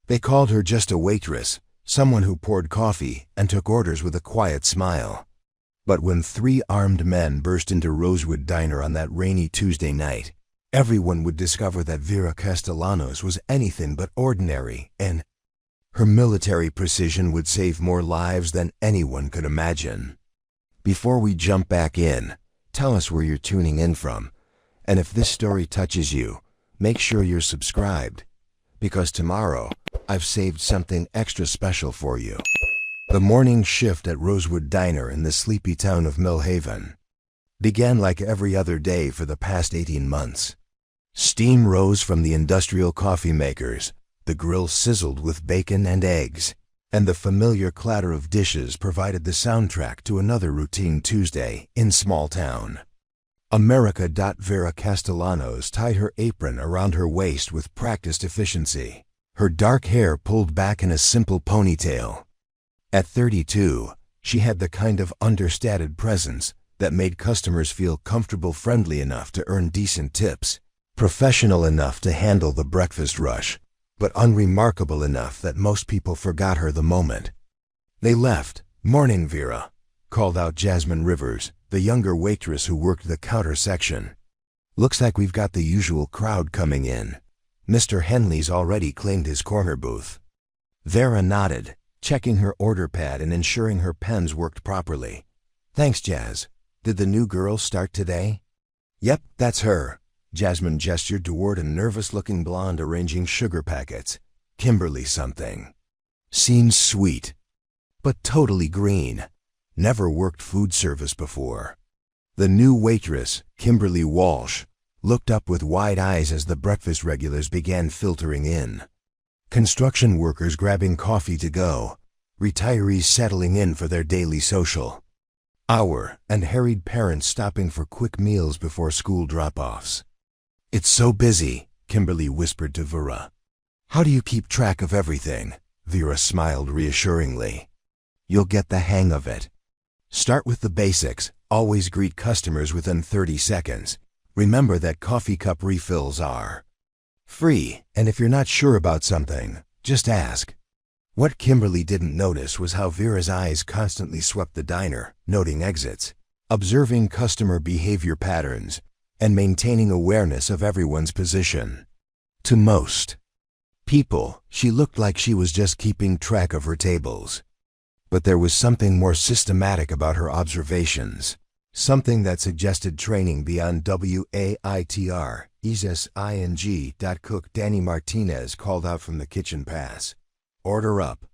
They called her just a waitress, someone who poured coffee and took orders with a quiet smile. But when 3 armed men burst into Rosewood Diner on that rainy Tuesday night, everyone would discover that Vera Castellanos was anything but ordinary, and her military precision would save more lives than anyone could imagine. Before we jump back in, tell us where you're tuning in from, and if this story touches you, make sure you're subscribed, because tomorrow I've saved something extra special for you. The morning shift at Rosewood Diner in the sleepy town of Millhaven began like every other day for the past 18 months. Steam rose from the industrial coffee makers, the grill sizzled with bacon and eggs, and the familiar clatter of dishes provided the soundtrack to another routine Tuesday in small town. Vera Castellanos tied her apron around her waist with practiced efficiency, her dark hair pulled back in a simple ponytail. At 32, she had the kind of understated presence that made customers feel comfortable, friendly enough to earn decent tips, professional enough to handle the breakfast rush, but unremarkable enough that most people forgot her the moment they left. "Morning, Vera," called out Jasmine Rivers, the younger waitress who worked the counter section. "Looks like we've got the usual crowd coming in. Mr. Henley's already claimed his corner booth." Vera nodded, checking her order pad and ensuring her pens worked properly. "Thanks, Jazz. Did the new girl start today?" "Yep, that's her." Jasmine gestured toward a nervous-looking blonde arranging sugar packets. "Kimberly something. Seems sweet, but totally green. Never worked food service before." The new waitress, Kimberly Walsh, looked up with wide eyes as the breakfast regulars began filtering in. Construction workers grabbing coffee to go, retirees settling in for their daily social hour, and harried parents stopping for quick meals before school drop-offs. "It's so busy," Kimberly whispered to Vera. "How do you keep track of everything?" Vera smiled reassuringly. "You'll get the hang of it. Start with the basics, always greet customers within 30 seconds. Remember that coffee cup refills are free, and if you're not sure about something, just ask." What Kimberly didn't notice was how Vera's eyes constantly swept the diner, noting exits, observing customer behavior patterns, and maintaining awareness of everyone's position. To most people, she looked like she was just keeping track of her tables. But there was something more systematic about her observations, something that suggested training beyond WAITR. Cook Danny Martinez called out from the kitchen pass. "Order up.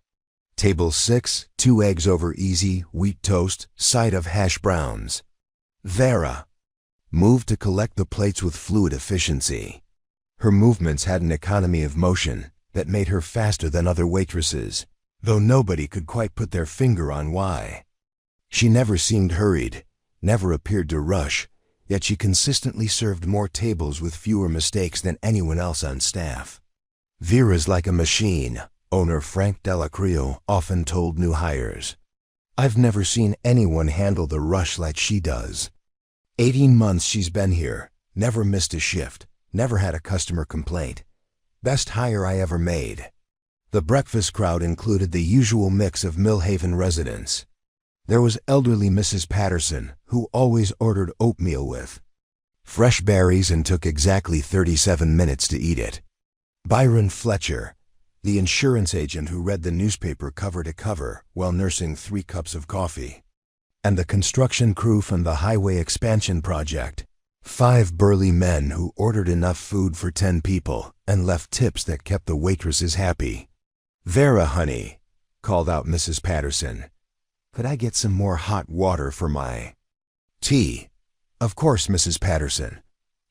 Table 6, 2 eggs over easy, wheat toast, side of hash browns." Vera moved to collect the plates with fluid efficiency. Her movements had an economy of motion that made her faster than other waitresses, though nobody could quite put their finger on why. She never seemed hurried, never appeared to rush, yet she consistently served more tables with fewer mistakes than anyone else on staff. "Vera's like a machine," owner Frank Delacrio often told new hires. "I've never seen anyone handle the rush like she does. 18 months she's been here, never missed a shift, never had a customer complaint. Best hire I ever made." The breakfast crowd included the usual mix of Millhaven residents. There was elderly Mrs. Patterson, who always ordered oatmeal with fresh berries and took exactly 37 minutes to eat it. Byron Fletcher, the insurance agent who read the newspaper cover to cover while nursing 3 cups of coffee. And the construction crew from the highway expansion project, 5 burly men who ordered enough food for 10 people and left tips that kept the waitresses happy. "Vera, honey," called out Mrs. Patterson, "could I get some more hot water for my tea?" "Of course, Mrs. Patterson.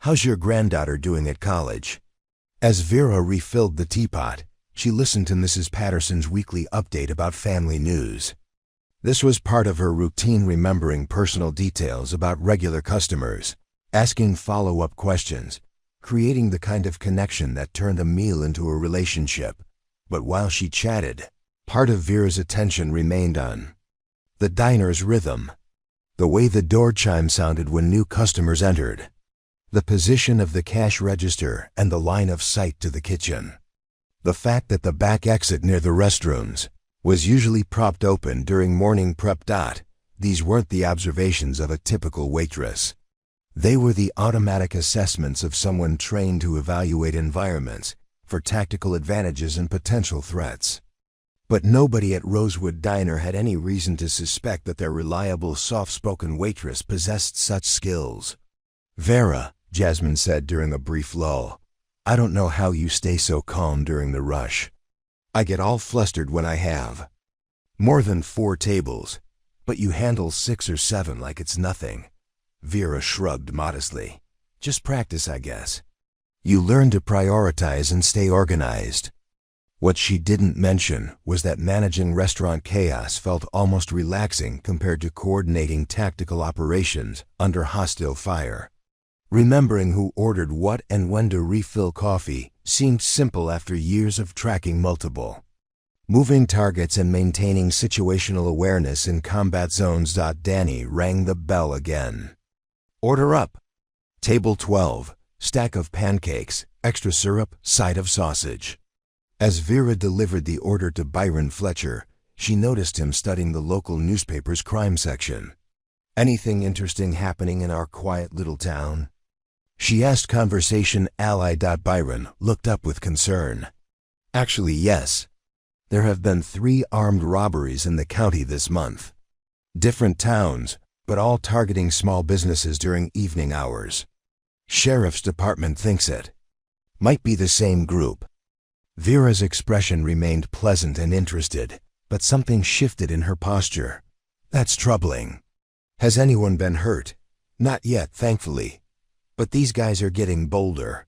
How's your granddaughter doing at college?" As Vera refilled the teapot, she listened to Mrs. Patterson's weekly update about family news. This was part of her routine, remembering personal details about regular customers, asking follow-up questions, creating the kind of connection that turned a meal into a relationship. But while she chatted, part of Vera's attention remained on the diner's rhythm, the way the door chime sounded when new customers entered, the position of the cash register, and the line of sight to the kitchen. The fact that the back exit near the restrooms was usually propped open during morning prep. These weren't the observations of a typical waitress. They were the automatic assessments of someone trained to evaluate environments for tactical advantages and potential threats. But nobody at Rosewood Diner had any reason to suspect that their reliable, soft-spoken waitress possessed such skills. "Vera," Jasmine said during a brief lull, "I don't know how you stay so calm during the rush. I get all flustered when I have more than 4 tables, but you handle 6 or 7 like it's nothing." Vera shrugged modestly. "Just practice, I guess. You learn to prioritize and stay organized." What she didn't mention was that managing restaurant chaos felt almost relaxing compared to coordinating tactical operations under hostile fire. Remembering who ordered what and when to refill coffee seemed simple after years of tracking multiple moving targets and maintaining situational awareness in combat zones. Danny rang the bell again. "Order up. Table 12, stack of pancakes, extra syrup, side of sausage." As Vera delivered the order to Byron Fletcher, she noticed him studying the local newspaper's crime section. "Anything interesting happening in our quiet little town?" she asked conversation ally. Byron looked up with concern. "Actually, yes. There have been 3 armed robberies in the county this month. Different towns, but all targeting small businesses during evening hours. Sheriff's Department thinks it might be the same group." Vera's expression remained pleasant and interested, but something shifted in her posture. "That's troubling. Has anyone been hurt?" "Not yet, thankfully. But these guys are getting bolder.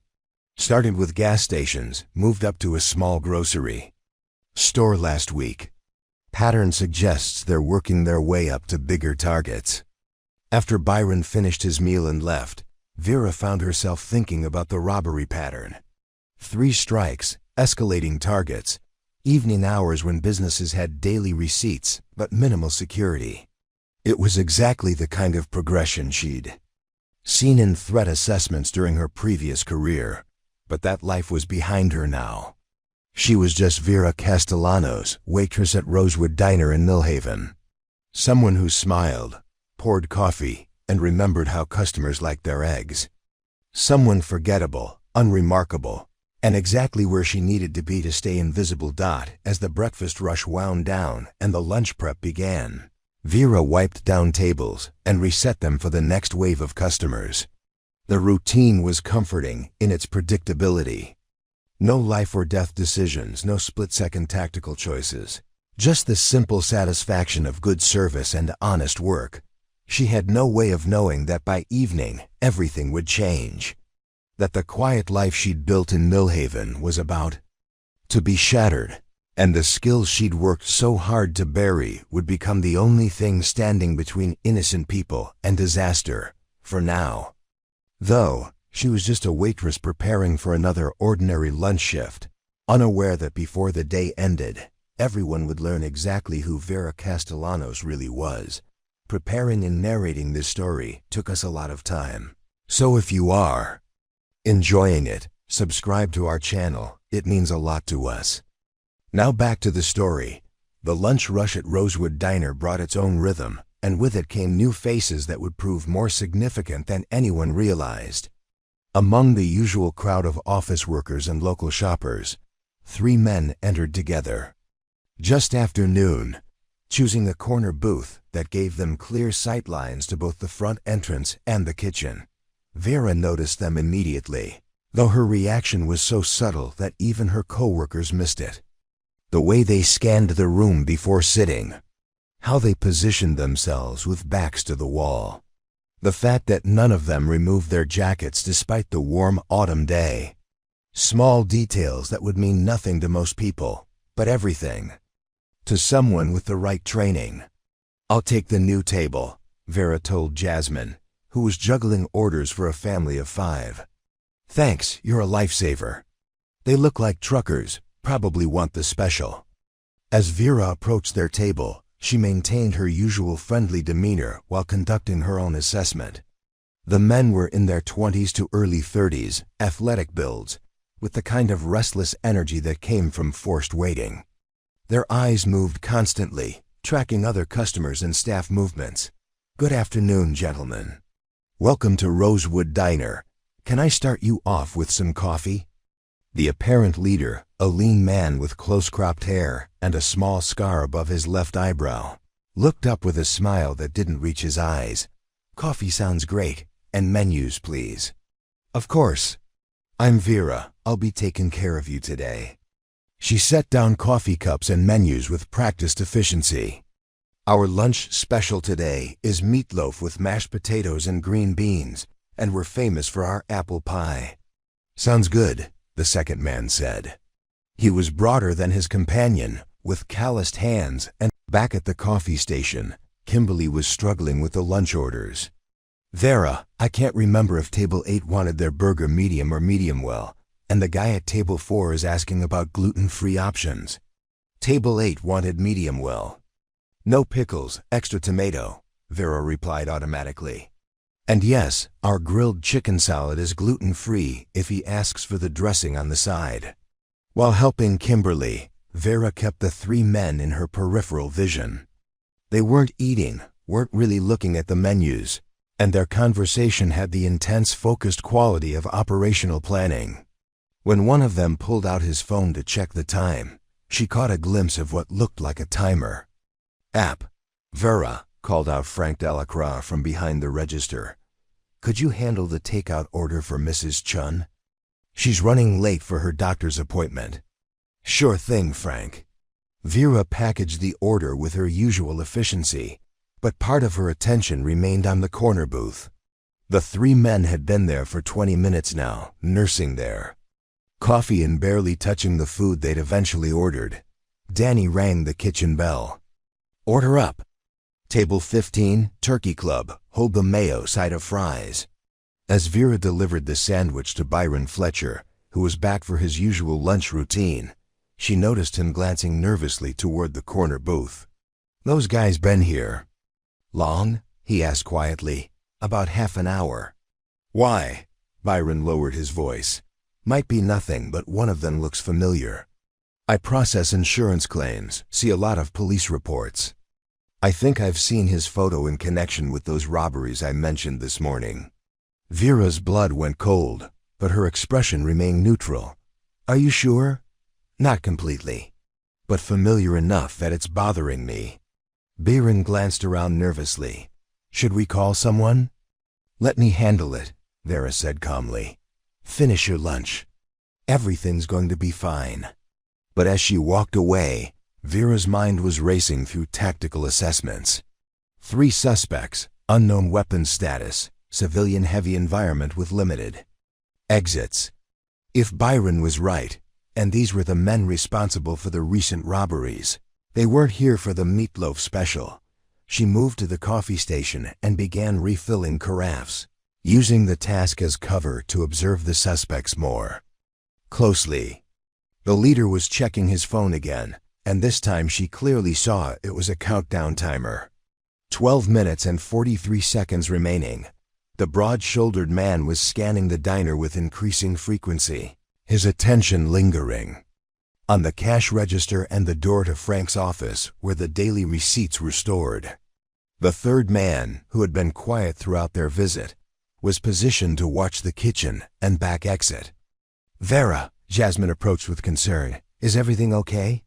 Started with gas stations, moved up to a small grocery store last week. Pattern suggests they're working their way up to bigger targets." After Byron finished his meal and left, Vera found herself thinking about the robbery pattern. 3 strikes, escalating targets, evening hours when businesses had daily receipts but minimal security. It was exactly the kind of progression she'd seen in threat assessments during her previous career, but that life was behind her now. She was just Vera Castellanos, waitress at Rosewood Diner in Millhaven. Someone who smiled, poured coffee, and remembered how customers liked their eggs. Someone forgettable, unremarkable, and exactly where she needed to be to stay invisible. As the breakfast rush wound down and the lunch prep began, Vera wiped down tables and reset them for the next wave of customers. The routine was comforting in its predictability. No life or death decisions, no split-second tactical choices. Just the simple satisfaction of good service and honest work. She had no way of knowing that by evening everything would change. That the quiet life she'd built in Millhaven was about to be shattered, and the skills she'd worked so hard to bury would become the only thing standing between innocent people and disaster, for now. Though, she was just a waitress preparing for another ordinary lunch shift, unaware that before the day ended, everyone would learn exactly who Vera Castellanos really was. Preparing and narrating this story took us a lot of time. So if you are enjoying it, subscribe to our channel. It means a lot to us. Now back to the story. The lunch rush at Rosewood Diner brought its own rhythm, and with it came new faces that would prove more significant than anyone realized. Among the usual crowd of office workers and local shoppers, 3 men entered together just after noon, choosing a corner booth that gave them clear sight lines to both the front entrance and the kitchen. Vera noticed them immediately, though her reaction was so subtle that even her co-workers missed it. The way they scanned the room before sitting, how they positioned themselves with backs to the wall, the fact that none of them removed their jackets despite the warm autumn day. Small details that would mean nothing to most people, but everything to someone with the right training. "I'll take the new table," Vera told Jasmine, who was juggling orders for a family of 5. "Thanks, you're a lifesaver. They look like truckers, probably want the special." As Vera approached their table, she maintained her usual friendly demeanor while conducting her own assessment. The men were in their 20s to early 30s, athletic builds, with the kind of restless energy that came from forced waiting. Their eyes moved constantly, tracking other customers and staff movements. "Good afternoon, gentlemen. Welcome to Rosewood Diner. Can I start you off with some coffee?" The apparent leader, a lean man with close-cropped hair and a small scar above his left eyebrow, looked up with a smile that didn't reach his eyes. "Coffee sounds great, and menus, please." "Of course. I'm Vera. I'll be taking care of you today." She set down coffee cups and menus with practiced efficiency. "Our lunch special today is meatloaf with mashed potatoes and green beans, and we're famous for our apple pie." "Sounds good," the second man said. He was broader than his companion, with calloused hands, and back at the coffee station, Kimberly was struggling with the lunch orders. "Vera, I can't remember if table 8 wanted their burger medium or medium well, and the guy at table 4 is asking about gluten-free options." "Table 8 wanted medium well." "No pickles, extra tomato," Vera replied automatically. "And yes, our grilled chicken salad is gluten-free if he asks for the dressing on the side." While helping Kimberly, Vera kept the three men in her peripheral vision. They weren't eating, weren't really looking at the menus, and their conversation had the intense, focused quality of operational planning. When one of them pulled out his phone to check the time, she caught a glimpse of what looked like a timer. "App, Vera," called out Frank Delacroix from behind the register. "Could you handle the takeout order for Mrs. Chun? She's running late for her doctor's appointment." "Sure thing, Frank." Vera packaged the order with her usual efficiency, but part of her attention remained on the corner booth. The three men had been there for 20 minutes now, nursing their coffee and barely touching the food they'd eventually ordered. Danny rang the kitchen bell. "Order up. Table 15, Turkey Club, hold the mayo, side of fries." As Vera delivered the sandwich to Byron Fletcher, who was back for his usual lunch routine, she noticed him glancing nervously toward the corner booth. "Those guys been here long?" he asked quietly. "About half an hour." "Why?" Byron lowered his voice. "Might be nothing, but one of them looks familiar. I process insurance claims, see a lot of police reports. I think I've seen his photo in connection with those robberies I mentioned this morning." Vera's blood went cold, but her expression remained neutral. "Are you sure?" "Not completely, but familiar enough that it's bothering me." Byron glanced around nervously. "Should we call someone?" "Let me handle it," Vera said calmly. "Finish your lunch. Everything's going to be fine." But as she walked away, Vera's mind was racing through tactical assessments. 3 suspects, unknown weapons status, civilian heavy environment with limited exits. If Byron was right, and these were the men responsible for the recent robberies, they weren't here for the meatloaf special. She moved to the coffee station and began refilling carafes, using the task as cover to observe the suspects more closely. The leader was checking his phone again, and this time she clearly saw it was a countdown timer. 12 minutes and 43 seconds remaining. The broad-shouldered man was scanning the diner with increasing frequency, his attention lingering on the cash register and the door to Frank's office where the daily receipts were stored. The third man, who had been quiet throughout their visit, was positioned to watch the kitchen and back exit. "Vera," Jasmine approached with concern, "is everything okay?"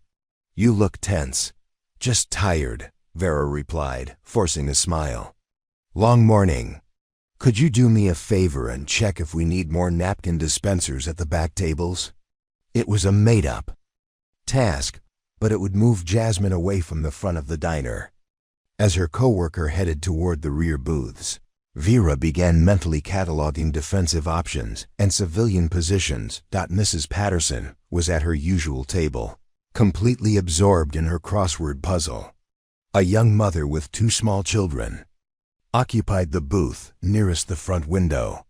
"You look tense." "Just tired," Vera replied, forcing a smile. "Long morning. Could you do me a favor and check if we need more napkin dispensers at the back tables?" It was a made-up task, but it would move Jasmine away from the front of the diner. As her coworker headed toward the rear booths, Vera began mentally cataloging defensive options and civilian positions. Mrs. Patterson was at her usual table, completely absorbed in her crossword puzzle. A young mother with 2 small children occupied the booth nearest the front window.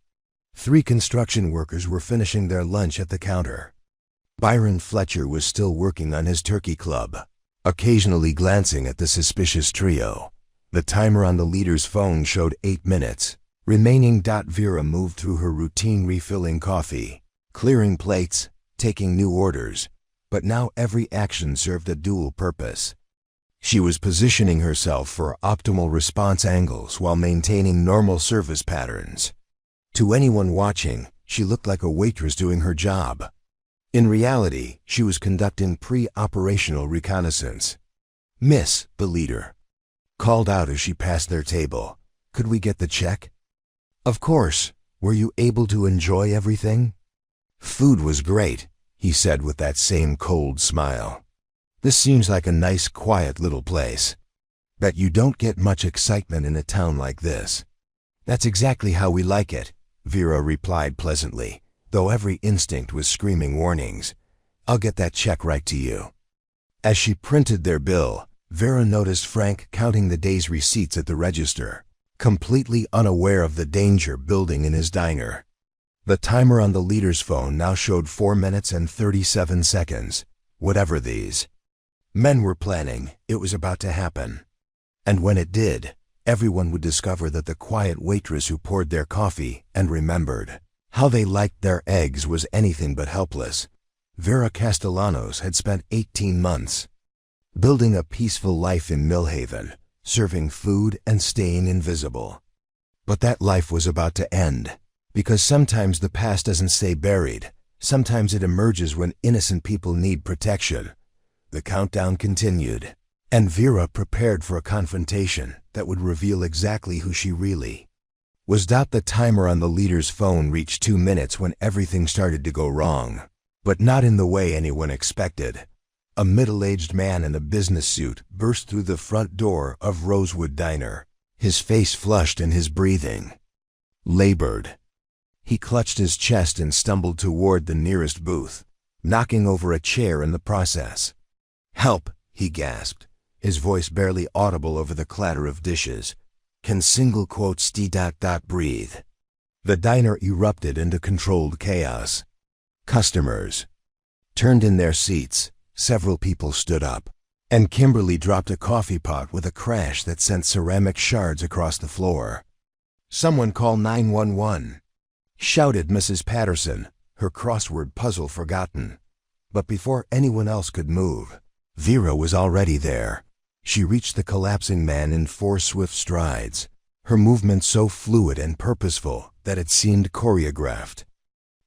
3 construction workers were finishing their lunch at the counter. Byron Fletcher was still working on his turkey club, occasionally glancing at the suspicious trio. The timer on the leader's phone showed 8 minutes remaining. Vera moved through her routine refilling coffee, clearing plates, taking new orders, but now every action served a dual purpose. She was positioning herself for optimal response angles while maintaining normal service patterns. To anyone watching, she looked like a waitress doing her job. In reality, she was conducting pre-operational reconnaissance. "Miss," the leader called out as she passed their table, "could we get the check?" "Of course. Were you able to enjoy everything?" "Food was great," he said with that same cold smile. "This seems like a nice, quiet little place. Bet you don't get much excitement in a town like this." "That's exactly how we like it," Vera replied pleasantly, though every instinct was screaming warnings. "I'll get that check right to you." As she printed their bill, Vera noticed Frank counting the day's receipts at the register, completely unaware of the danger building in his diner. The timer on the leader's phone now showed 4 minutes and 37 seconds. Whatever these men were planning, it was about to happen. And when it did, everyone would discover that the quiet waitress who poured their coffee and remembered how they liked their eggs was anything but helpless. Vera Castellanos had spent 18 months building a peaceful life in Millhaven, serving food and staying invisible. But that life was about to end, because sometimes the past doesn't stay buried. Sometimes it emerges when innocent people need protection. The countdown continued, and Vera prepared for a confrontation that would reveal exactly who she really was. The timer on the leader's phone reached 2 minutes when everything started to go wrong, but not in the way anyone expected. A middle-aged man in a business suit burst through the front door of Rosewood Diner, his face flushed and his breathing labored. He clutched his chest and stumbled toward the nearest booth, knocking over a chair in the process. "Help," he gasped, his voice barely audible over the clatter of dishes. "Can single quotes breathe?" The diner erupted into controlled chaos. Customers turned in their seats, several people stood up, and Kimberly dropped a coffee pot with a crash that sent ceramic shards across the floor. "Someone call 911, shouted Mrs. Patterson, her crossword puzzle forgotten. But before anyone else could move, Vera was already there. She reached the collapsing man in 4 swift strides, her movement so fluid and purposeful that it seemed choreographed.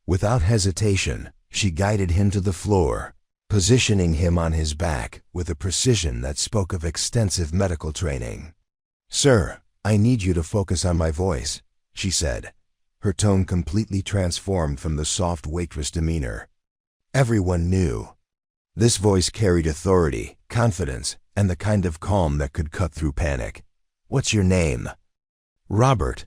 Without hesitation, she guided him to the floor, positioning him on his back with a precision that spoke of extensive medical training. "Sir, I need you to focus on my voice," she said, her tone completely transformed from the soft waitress demeanor. Everyone knew this voice carried authority, confidence, and the kind of calm that could cut through panic. "What's your name?" "Robert."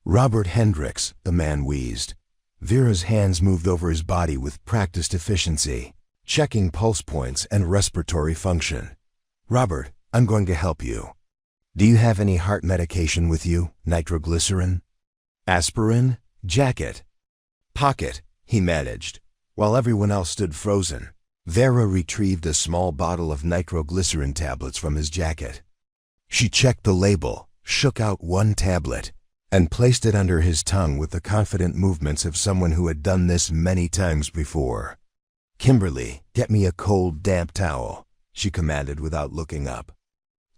"Robert Hendricks," the man wheezed. Vera's hands moved over his body with practiced efficiency, checking pulse points and respiratory function. "Robert, I'm going to help you. Do you have any heart medication with you? Nitroglycerin? Aspirin? Jacket?" "Pocket," he managed, while everyone else stood frozen. Vera retrieved a small bottle of nitroglycerin tablets from his jacket. She checked the label, shook out 1 tablet, and placed it under his tongue with the confident movements of someone who had done this many times before. "Kimberly, get me a cold, damp towel," she commanded without looking up.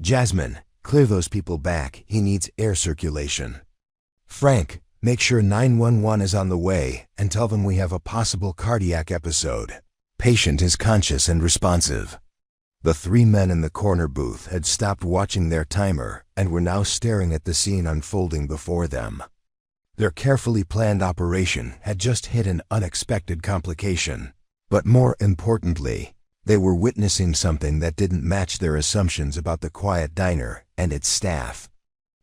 "Jasmine, clear those people back. He needs air circulation. Frank, make sure 911 is on the way and tell them we have a possible cardiac episode. Patient is conscious and responsive." The 3 men in the corner booth had stopped watching their timer and were now staring at the scene unfolding before them. Their carefully planned operation had just hit an unexpected complication. But more importantly, they were witnessing something that didn't match their assumptions about the quiet diner and its staff.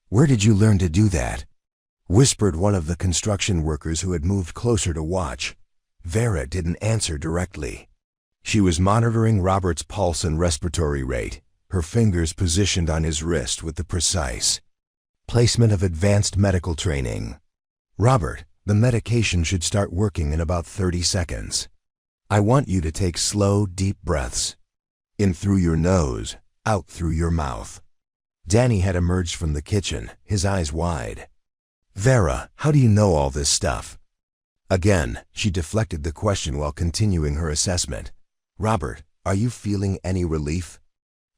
"Where did you learn to do that?" whispered one of the construction workers who had moved closer to watch. Vera didn't answer directly. She was monitoring Robert's pulse and respiratory rate, her fingers positioned on his wrist with the precise placement of advanced medical training. "Robert, the medication should start working in about 30 seconds. I want you to take slow, deep breaths. In through your nose, out through your mouth." Danny had emerged from the kitchen, his eyes wide. "Vera, how do you know all this stuff?" Again, she deflected the question while continuing her assessment. "Robert, are you feeling any relief?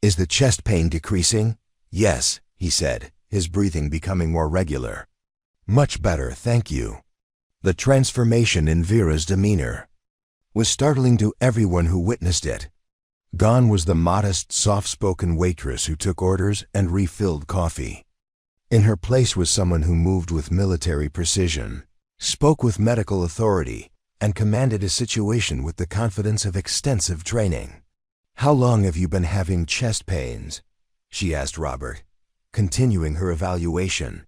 Is the chest pain decreasing?" "Yes," he said, his breathing becoming more regular. "Much better, thank you." The transformation in Vera's demeanor was startling to everyone who witnessed it. Gone was the modest, soft-spoken waitress who took orders and refilled coffee. In her place was someone who moved with military precision, spoke with medical authority, and commanded a situation with the confidence of extensive training. "How long have you been having chest pains?" she asked Robert, continuing her evaluation.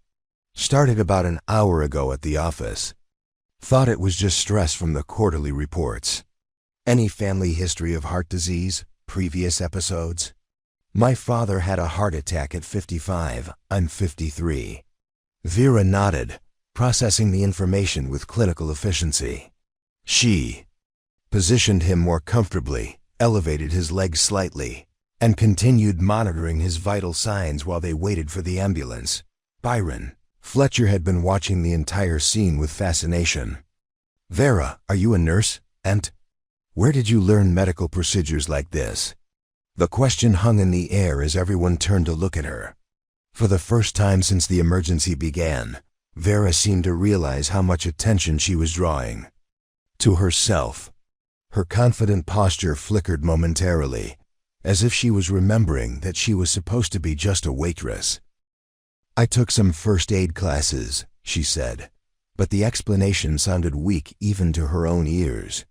"Started about an hour ago at the office. Thought it was just stress from the quarterly reports." "Any family history of heart disease? Previous episodes?" "My father had a heart attack at 55. I'm 53. Vera nodded, processing the information with clinical efficiency. She positioned him more comfortably, elevated his legs slightly, and continued monitoring his vital signs while they waited for the ambulance. Byron Fletcher had been watching the entire scene with fascination. "Vera, are you a nurse? And where did you learn medical procedures like this?" The question hung in the air as everyone turned to look at her. For the first time since the emergency began, Vera seemed to realize how much attention she was drawing to herself. Her confident posture flickered momentarily, as if she was remembering that she was supposed to be just a waitress. "I took some first aid classes," she said, but the explanation sounded weak even to her own ears.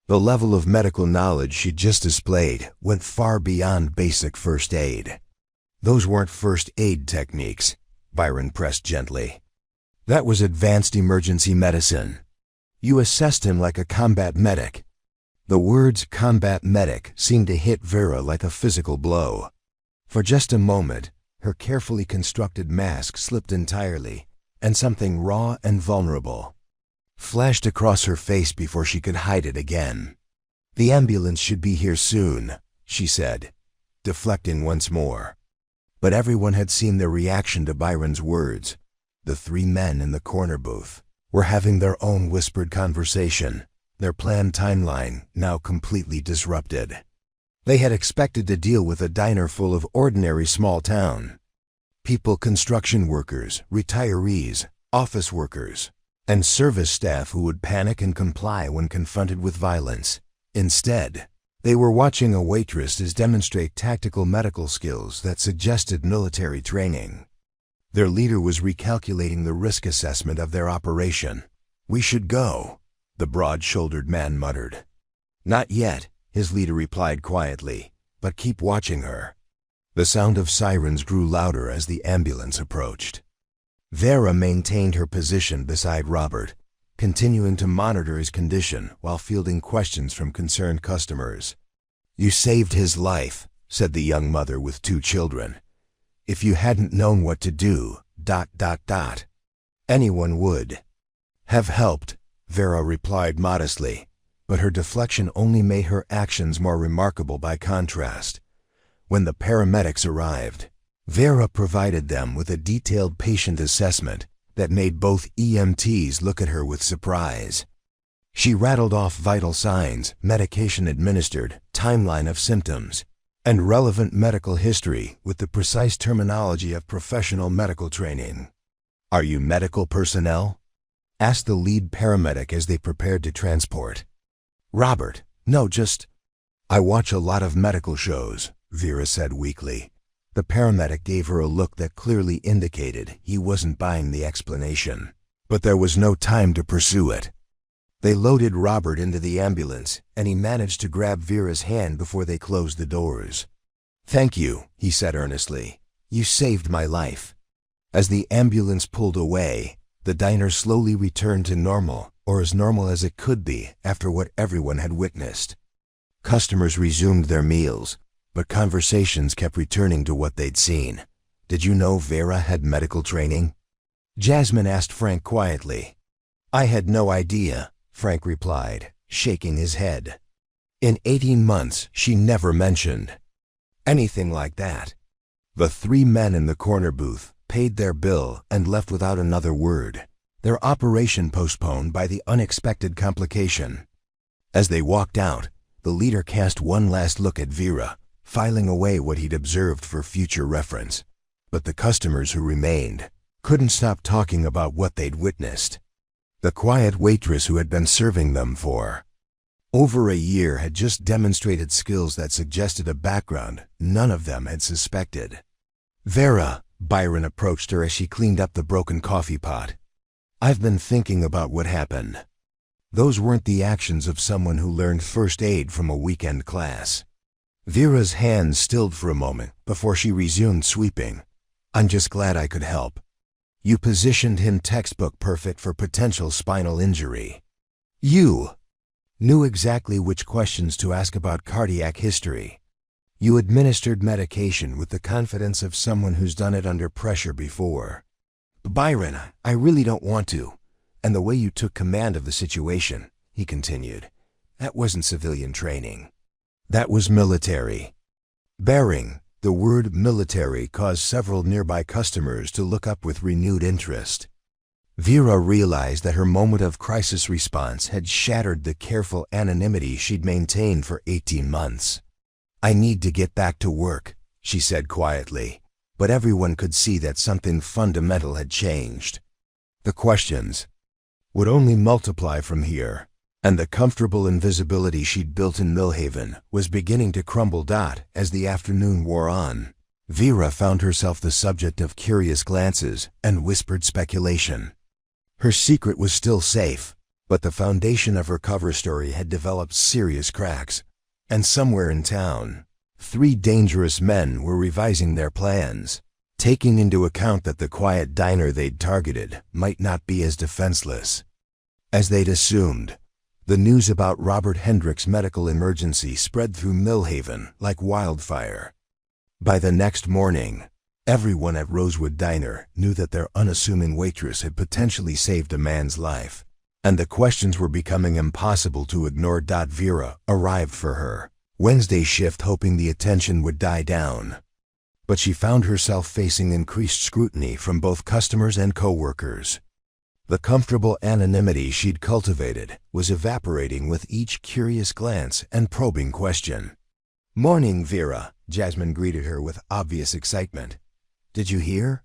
The level of medical knowledge she'd just displayed went far beyond basic first aid. "Those weren't first aid techniques," Byron pressed gently. "That was advanced emergency medicine. You assessed him like a combat medic." The words combat medic seemed to hit Vera like a physical blow. For just a moment, her carefully constructed mask slipped entirely, and something raw and vulnerable flashed across her face before she could hide it again. "The ambulance should be here soon," she said, deflecting once more. But everyone had seen their reaction to Byron's words. The three men in the corner booth were having their own whispered conversation, their planned timeline now completely disrupted. They had expected to deal with a diner full of ordinary small-town people, construction workers, retirees, office workers, and service staff who would panic and comply when confronted with violence. Instead, they were watching a waitress demonstrate tactical medical skills that suggested military training. Their leader was recalculating the risk assessment of their operation. "We should go," the broad-shouldered man muttered. "Not yet," his leader replied quietly, "but keep watching her." The sound of sirens grew louder as the ambulance approached. Vera maintained her position beside Robert, continuing to monitor his condition while fielding questions from concerned customers. "You saved his life," said the young mother with 2 children. "If you hadn't known what to do, ... anyone would have helped," Vera replied modestly, but her deflection only made her actions more remarkable by contrast. When the paramedics arrived, Vera provided them with a detailed patient assessment that made both EMTs look at her with surprise. She rattled off vital signs, medication administered, timeline of symptoms, and relevant medical history with the precise terminology of professional medical training. "Are you medical personnel?" asked the lead paramedic as they prepared to transport. "Robert, no, just..." "I watch a lot of medical shows," Vera said weakly. The paramedic gave her a look that clearly indicated he wasn't buying the explanation. But there was no time to pursue it. They loaded Robert into the ambulance, and he managed to grab Vera's hand before they closed the doors. "Thank you," he said earnestly. "You saved my life." As the ambulance pulled away, the diner slowly returned to normal, or as normal as it could be after what everyone had witnessed. Customers resumed their meals, but conversations kept returning to what they'd seen. "Did you know Vera had medical training?" Jasmine asked Frank quietly. "I had no idea," Frank replied, shaking his head. "In 18 months, she never mentioned anything like that." The 3 men in the corner booth paid their bill and left without another word. their operation postponed by the unexpected complication. As they walked out, the leader cast one last look at Vera, filing away what he'd observed for future reference. But the customers who remained couldn't stop talking about what they'd witnessed. The quiet waitress who had been serving them for over a year had just demonstrated skills that suggested a background none of them had suspected. "Vera," Byron approached her as she cleaned up the broken coffee pot. "I've been thinking about what happened. Those weren't the actions of someone who learned first aid from a weekend class." Vera's hands stilled for a moment before she resumed sweeping. "I'm just glad I could help. You positioned him textbook perfect for potential spinal injury. You knew exactly which questions to ask about cardiac history. You administered medication with the confidence of someone who's done it under pressure before." "Byron, I really don't want to. And the way you took command of the situation," he continued, "that wasn't civilian training. That was military." Bearing the word military caused several nearby customers to look up with renewed interest. Vera realized that her moment of crisis response had shattered the careful anonymity she'd maintained for 18 months. "I need to get back to work," she said quietly, but everyone could see that something fundamental had changed. The questions would only multiply from here, and the comfortable invisibility she'd built in Millhaven was beginning to crumble. As the afternoon wore on, Vera found herself the subject of curious glances and whispered speculation. Her secret was still safe, but the foundation of her cover story had developed serious cracks, and somewhere in town, 3 dangerous men were revising their plans, taking into account that the quiet diner they'd targeted might not be as defenseless as they'd assumed. The news about Robert Hendrick's medical emergency spread through Millhaven like wildfire. By the next morning, everyone at Rosewood Diner knew that their unassuming waitress had potentially saved a man's life, and the questions were becoming impossible to ignore. Vera arrived for her Wednesday shift hoping the attention would die down, but she found herself facing increased scrutiny from both customers and co-workers. The comfortable anonymity she'd cultivated was evaporating with each curious glance and probing question. "Morning, Vera," Jasmine greeted her with obvious excitement. "Did you hear?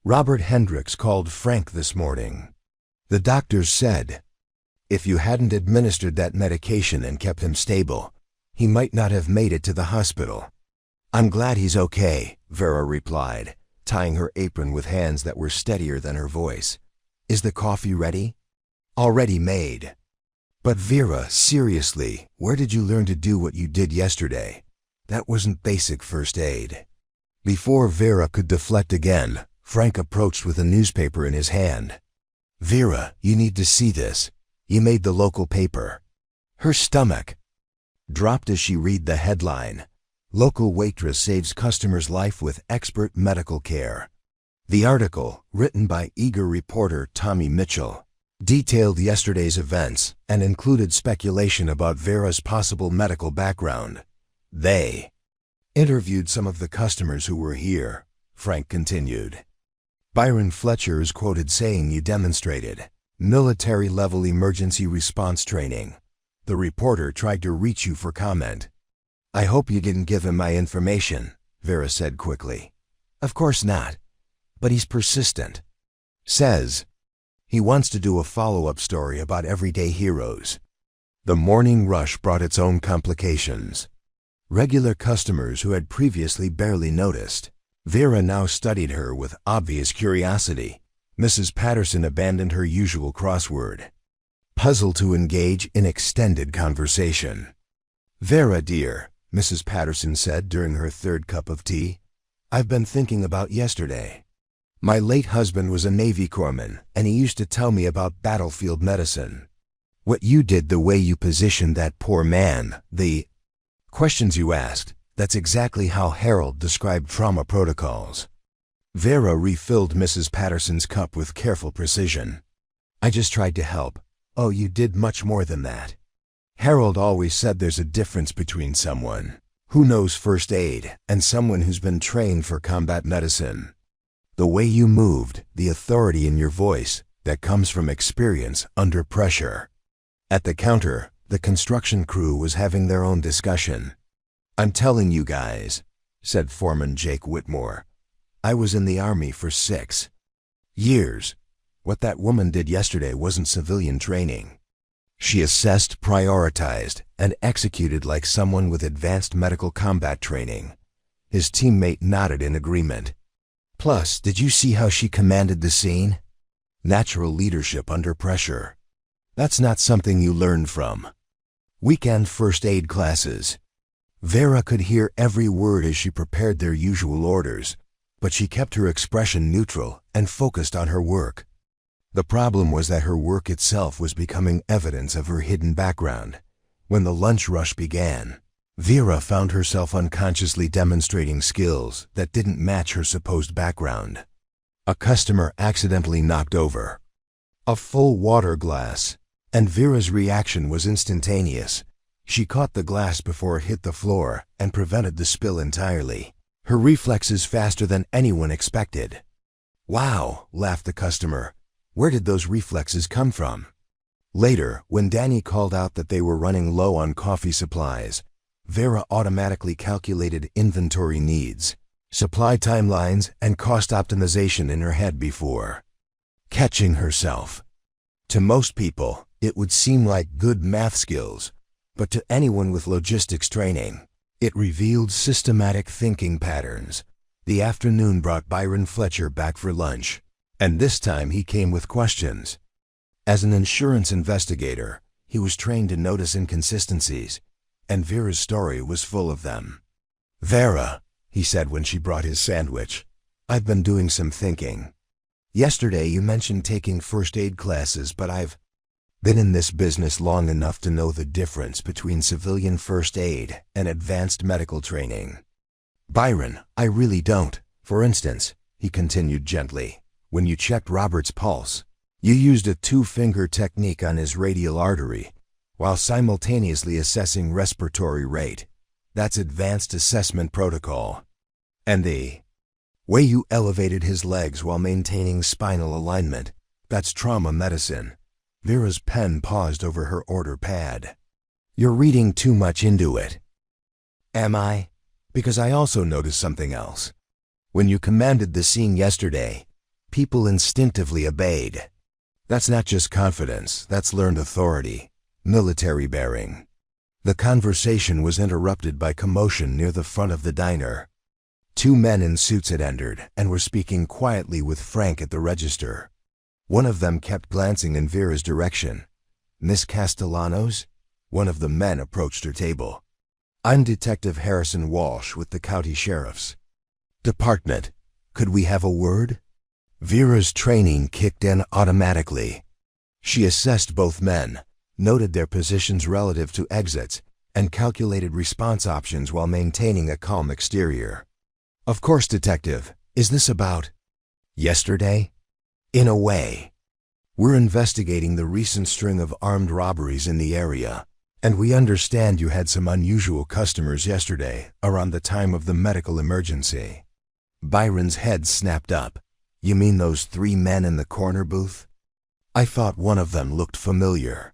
Robert Hendricks called Frank this morning. The doctors said if you hadn't administered that medication and kept him stable, he might not have made it to the hospital." "I'm glad he's okay," Vera replied, tying her apron with hands that were steadier than her voice. "Is the coffee ready?" "Already made." "But Vera, seriously, where did you learn to do what you did yesterday? That wasn't basic first aid." Before Vera could deflect again, Frank approached with a newspaper in his hand. "Vera, you need to see this. You made the local paper." Her stomach dropped as she read the headline, "Local Waitress Saves Customer's Life with Expert Medical Care." The article, written by eager reporter Tommy Mitchell, detailed yesterday's events and included speculation about Vera's possible medical background. "They interviewed some of the customers who were here," Frank continued. "Byron Fletcher is quoted saying you demonstrated military-level emergency response training. The reporter tried to reach you for comment." "I hope you didn't give him my information," Vera said quickly. "Of course not. But he's persistent. Says he wants to do a follow-up story about everyday heroes." The morning rush brought its own complications. Regular customers who had previously barely noticed Vera now studied her with obvious curiosity. Mrs. Patterson abandoned her usual crossword puzzle to engage in extended conversation. "Vera, dear," Mrs. Patterson said during her 3rd cup of tea, "I've been thinking about yesterday. My late husband was a Navy corpsman, and he used to tell me about battlefield medicine. What you did, the way you positioned that poor man, the questions you asked, that's exactly how Harold described trauma protocols." Vera refilled Mrs. Patterson's cup with careful precision. "I just tried to help." "Oh, you did much more than that. Harold always said there's a difference between someone who knows first aid and someone who's been trained for combat medicine. The way you moved, the authority in your voice, that comes from experience under pressure. At the counter, the construction crew was having their own discussion. "I'm telling you guys," said Foreman Jake Whitmore. "I was in the Army for 6 years. What that woman did yesterday wasn't civilian training. She assessed, prioritized, and executed like someone with advanced medical combat training." His teammate nodded in agreement. "Plus, did you see how she commanded the scene? Natural leadership under pressure. That's not something you learn from." Weekend first aid classes. Vera could hear every word as she prepared their usual orders, but she kept her expression neutral and focused on her work. The problem was that her work itself was becoming evidence of her hidden background. When the lunch rush began, Vera found herself unconsciously demonstrating skills that didn't match her supposed background. A customer accidentally knocked over a full water glass, and Vera's reaction was instantaneous. She caught the glass before it hit the floor and prevented the spill entirely. Her reflexes faster than anyone expected. "Wow," laughed the customer. "Where did those reflexes come from?" Later, when Danny called out that they were running low on coffee supplies, Vera automatically calculated inventory needs, supply timelines, and cost optimization in her head before catching herself. To most people, it would seem like good math skills, but to anyone with logistics training, it revealed systematic thinking patterns. The afternoon brought Byron Fletcher back for lunch, and this time he came with questions. As an insurance investigator, he was trained to notice inconsistencies, and Vera's story was full of them. "Vera," he said when she brought his sandwich, "I've been doing some thinking. Yesterday you mentioned taking first aid classes, but I've been in this business long enough to know the difference between civilian first aid and advanced medical training. Byron, I really don't. For instance," he continued gently, "when you checked Robert's pulse, you used a 2-finger technique on his radial artery, while simultaneously assessing respiratory rate. That's advanced assessment protocol. And the way you elevated his legs while maintaining spinal alignment, that's trauma medicine." Vera's pen paused over her order pad. "You're reading too much into it." "Am I? Because I also noticed something else. When you commanded the scene yesterday, people instinctively obeyed. That's not just confidence, that's learned authority, military bearing." The conversation was interrupted by commotion near the front of the diner. 2 men in suits had entered and were speaking quietly with Frank at the register. One of them kept glancing in Vera's direction. "Miss Castellanos?" One of the men approached her table. "I'm Detective Harrison Walsh with the county sheriff's department. Could we have a word?" Vera's training kicked in automatically. She assessed both men, noted their positions relative to exits, and calculated response options while maintaining a calm exterior. "Of course, Detective. Is this about yesterday?" "In a way. We're investigating the recent string of armed robberies in the area, and we understand you had some unusual customers yesterday around the time of the medical emergency." Byron's head snapped up. "You mean those 3 men in the corner booth? I thought one of them looked familiar."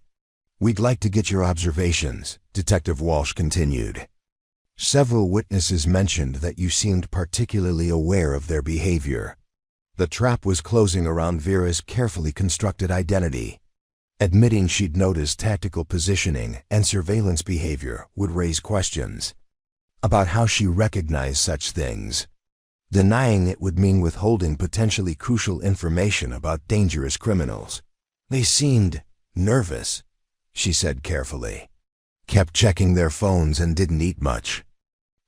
"We'd like to get your observations," Detective Walsh continued. "Several witnesses mentioned that you seemed particularly aware of their behavior. The trap was closing around Vera's carefully constructed identity. Admitting she'd noticed tactical positioning and surveillance behavior would raise questions about how she recognized such things. Denying it would mean withholding potentially crucial information about dangerous criminals. They seemed nervous," she said carefully. "Kept checking their phones and didn't eat much."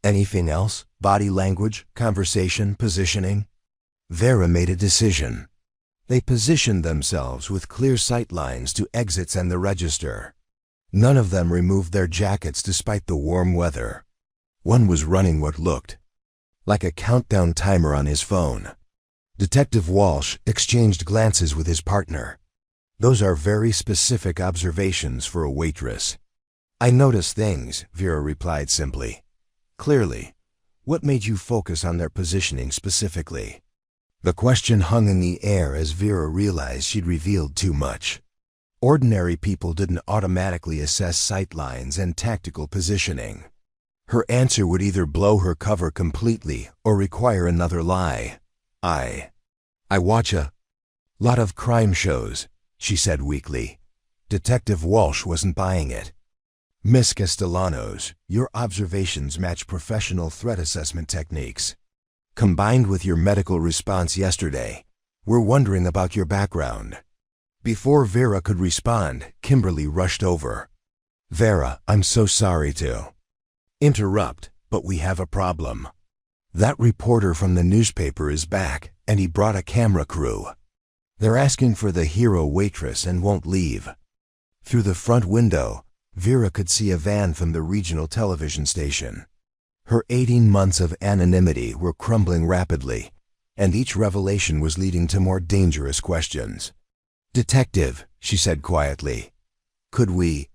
"Anything else? Body language, conversation, positioning?" Vera made a decision. They positioned themselves with clear sight lines to exits and the register. None of them removed their jackets despite the warm weather. One was running what looked like a countdown timer on his phone. Detective Walsh exchanged glances with his partner. "Those are very specific observations for a waitress." "I noticed things," Vera replied simply. "Clearly. What made you focus on their positioning specifically?" The question hung in the air as Vera realized she'd revealed too much. Ordinary people didn't automatically assess sightlines and tactical positioning. Her answer would either blow her cover completely or require another lie. I watch a lot of crime shows, she said weakly. Detective Walsh wasn't buying it. Miss Castellanos, your observations match professional threat assessment techniques. Combined with your medical response yesterday, we're wondering about your background. Before Vera could respond, Kimberly rushed over. Vera, I'm so sorry to interrupt, but we have a problem. That reporter from the newspaper is back, and he brought a camera crew. They're asking for the hero Waitress and won't leave. Through the front window, Vera could see a van from the regional television station. Her 18 months of anonymity were crumbling rapidly, and each revelation was leading to more dangerous questions. Detective, she said quietly, could we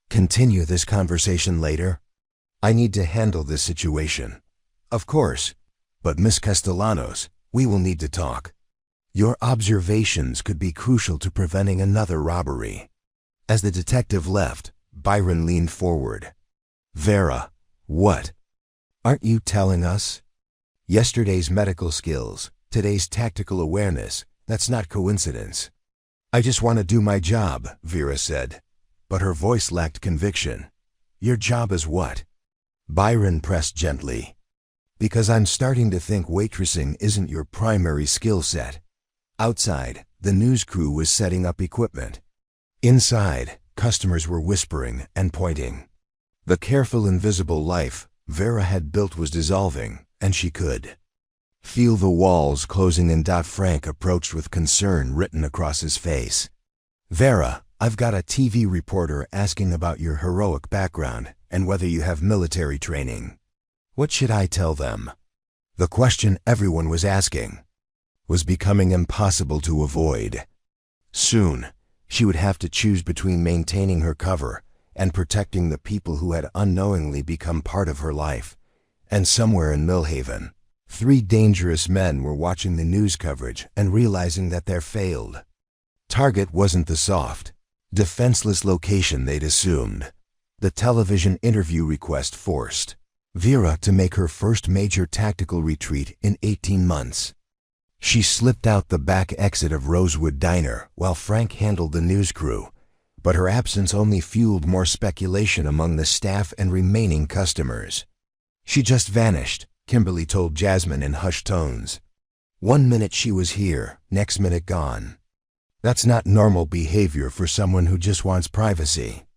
continue this conversation later? I need to handle this situation. Of course, but Miss Castellanos, we will need to talk. Your observations could be crucial to preventing another robbery. As the detective left, Byron leaned forward. Vera, what? Aren't you telling us? Yesterday's medical skills, today's tactical awareness, that's not coincidence. I just want to do my job, Vera said, but her voice lacked conviction. Your job is what? Byron pressed gently. Because I'm starting to think waitressing isn't your primary skill set. Outside, the news crew was setting up equipment. Inside, customers were whispering and pointing. The careful invisible life Vera had built was dissolving, and she could feel the walls closing in. Frank approached with concern written across his face. Vera, I've got a TV reporter asking about your heroic background and whether you have military training. What should I tell them? The question everyone was asking was becoming impossible to avoid. Soon, she would have to choose between maintaining her cover and protecting the people who had unknowingly become part of her life. And somewhere in Millhaven, 3 dangerous men were watching the news coverage and realizing that they're failed. Target wasn't the soft, defenseless location they'd assumed. The television interview request forced Vera to make her first major tactical retreat in 18 months. She slipped out the back exit of Rosewood Diner while Frank handled the news crew, but her absence only fueled more speculation among the staff and remaining customers. She just vanished, Kimberly told Jasmine in hushed tones. 1 minute she was here, next minute gone. That's not normal behavior for someone who just wants privacy.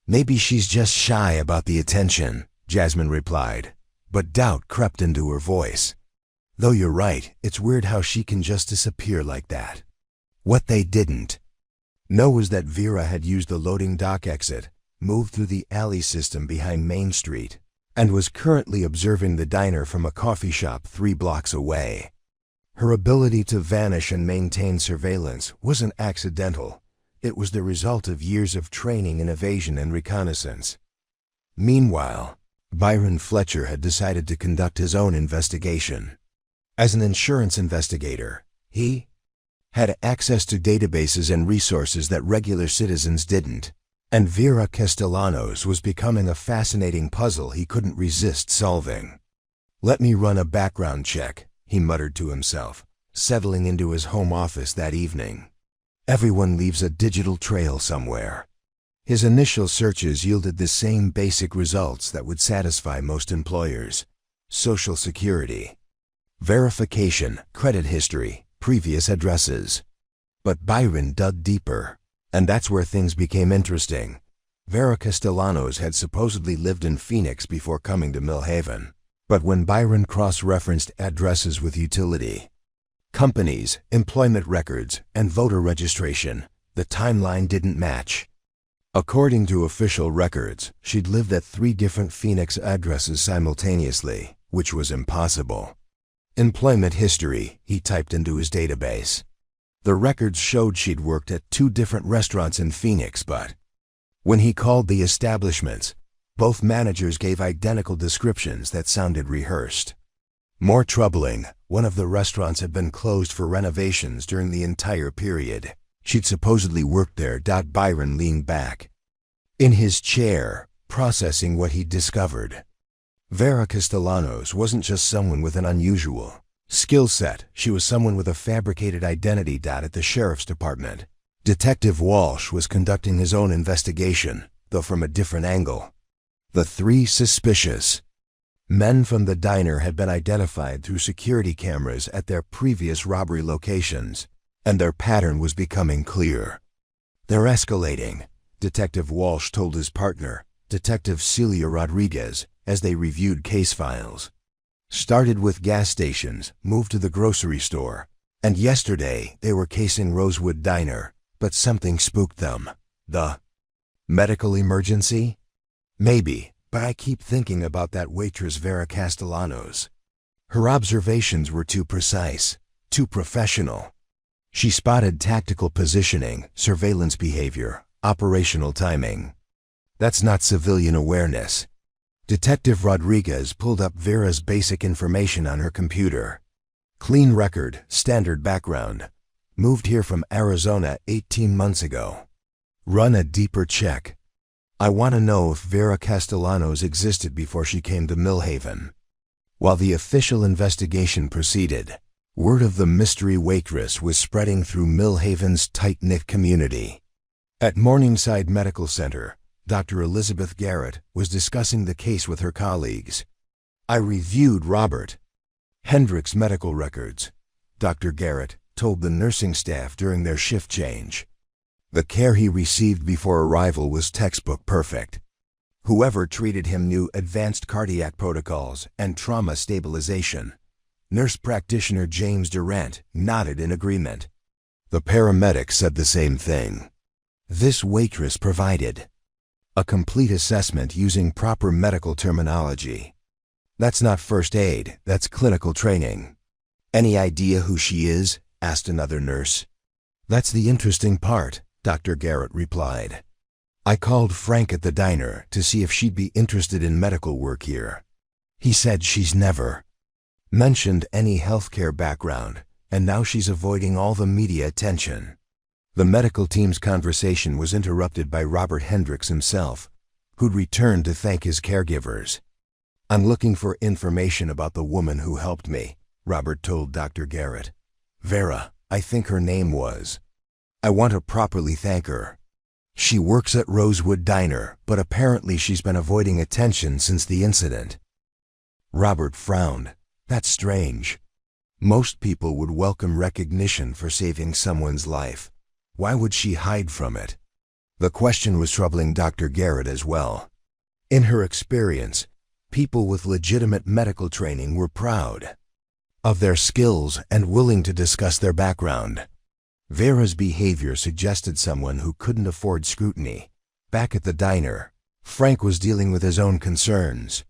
Maybe she's just shy about the attention, Jasmine replied, but doubt crept into her voice. Though you're right, it's weird how she can just disappear like that. What they didn't know was that Vera had used the loading dock exit, moved through the alley system behind Main Street, and was currently observing the diner from a coffee shop 3 blocks away. Her ability to vanish and maintain surveillance wasn't accidental. It was the result of years of training in evasion and reconnaissance. Meanwhile, Byron Fletcher had decided to conduct his own investigation. As an insurance investigator, he had access to databases and resources that regular citizens didn't, and Vera Castellanos was becoming a fascinating puzzle he couldn't resist solving. Let me run a background check, he muttered to himself, settling into his home office that evening. Everyone leaves a digital trail somewhere. His initial searches yielded the same basic results that would satisfy most employers: Social Security, verification, credit history, previous addresses. But Byron dug deeper, and that's where things became interesting. Vera Castellanos had supposedly lived in Phoenix before coming to Millhaven, but when Byron cross-referenced addresses with utility companies, employment records, and voter registration, the timeline didn't match. According to official records, she'd lived at 3 different Phoenix addresses simultaneously, which was impossible. Employment history, he typed into his database. The records showed she'd worked at 2 different restaurants in Phoenix, but when he called the establishments, both managers gave identical descriptions that sounded rehearsed. More troubling, one of the restaurants had been closed for renovations during the entire period. She'd supposedly worked there. Byron leaned back in his chair, processing what he'd discovered. Vera Castellanos wasn't just someone with an unusual skill set, she was someone with a fabricated identity. At the sheriff's department, Detective Walsh was conducting his own investigation, though from a different angle. The three suspicious men from the diner had been identified through security cameras at their previous robbery locations, and their pattern was becoming clear. "They're escalating," Detective Walsh told his partner, Detective Celia Rodriguez, as they reviewed case files. "Started with gas stations, moved to the grocery store, and yesterday they were casing Rosewood Diner, but something spooked them." "The medical emergency?" "Maybe. But I keep thinking about that waitress Vera Castellanos. Her observations were too precise, too professional. She spotted tactical positioning, surveillance behavior, operational timing. That's not civilian awareness." Detective Rodriguez pulled up Vera's basic information on her computer. "Clean record, standard background. Moved here from Arizona 18 months ago. Run a deeper check. I want to know if Vera Castellanos existed before she came to Millhaven." While the official investigation proceeded, word of the mystery waitress was spreading through Millhaven's tight-knit community. At Morningside Medical Center, Dr. Elizabeth Garrett was discussing the case with her colleagues. "I reviewed Robert Hendrick's medical records," Dr. Garrett told the nursing staff during their shift change. "The care he received before arrival was textbook perfect. Whoever treated him knew advanced cardiac protocols and trauma stabilization." Nurse practitioner James Durant nodded in agreement. The paramedic said the same thing. This waitress provided a complete assessment using proper medical terminology. "That's not first aid, that's clinical training." "Any idea who she is?" asked another nurse. "That's the interesting part," Dr. Garrett replied. "I called Frank at the diner to see if she'd be interested in medical work here. He said she's never mentioned any healthcare background, and now she's avoiding all the media attention." The medical team's conversation was interrupted by Robert Hendricks himself, who'd returned to thank his caregivers. "I'm looking for information about the woman who helped me," Robert told Dr. Garrett. "Vera, I think her name was. I want to properly thank her. She works at Rosewood Diner, but apparently she's been avoiding attention since the incident." Robert frowned. "That's strange. Most people would welcome recognition for saving someone's life. Why would she hide from it?" The question was troubling Dr. Garrett as well. In her experience, people with legitimate medical training were proud of their skills and willing to discuss their background. Vera's behavior suggested someone who couldn't afford scrutiny. Back at the diner, Frank was dealing with his own concerns.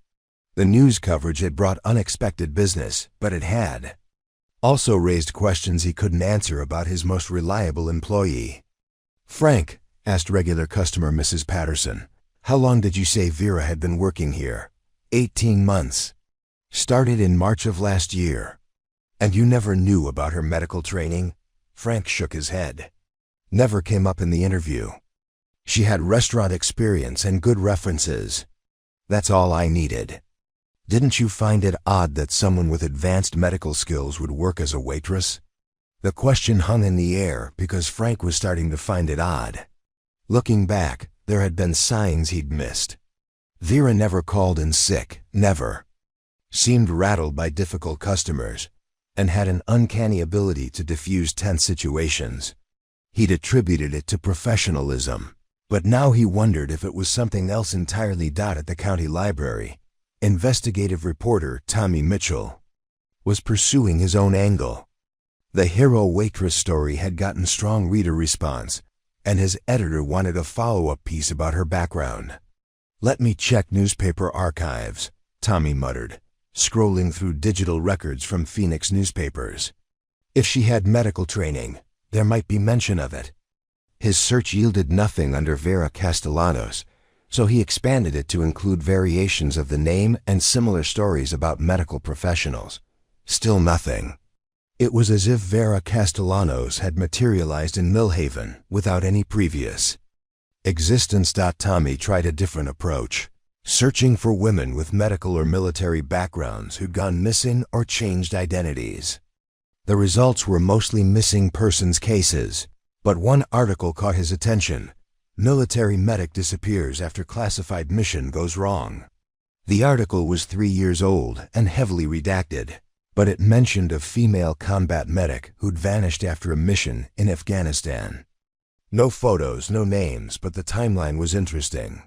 The news coverage had brought unexpected business, but it had also raised questions he couldn't answer about his most reliable employee. "Frank," asked regular customer Mrs. Patterson, "how long did you say Vera had been working here?" 18 months. Started in March of last year." "And you never knew about her medical training?" Frank shook his head. "Never came up in the interview. She had restaurant experience and good references. That's all I needed." "Didn't you find it odd that someone with advanced medical skills would work as a waitress?" The question hung in the air because Frank was starting to find it odd. Looking back, there had been signs he'd missed. Vera never called in sick, never. Seemed rattled by difficult customers, and had an uncanny ability to diffuse tense situations. He'd attributed it to professionalism, but now he wondered if it was something else entirely. At the county library, investigative reporter Tommy Mitchell was pursuing his own angle. The hero waitress story had gotten strong reader response, and his editor wanted a follow-up piece about her background. "Let me check newspaper archives," Tommy muttered, scrolling through digital records from Phoenix newspapers. If she had medical training, there might be mention of it. His search yielded nothing under Vera Castellanos, so he expanded it to include variations of the name and similar stories about medical professionals. Still nothing. It was as if Vera Castellanos had materialized in Millhaven without any previous existence. Tommy tried a different approach, searching for women with medical or military backgrounds who'd gone missing or changed identities. The results were mostly missing persons cases, but one article caught his attention. Military medic disappears after classified mission goes wrong. The article was 3 years old and heavily redacted, but it mentioned a female combat medic who'd vanished after a mission in Afghanistan. No photos, no names, but the timeline was interesting.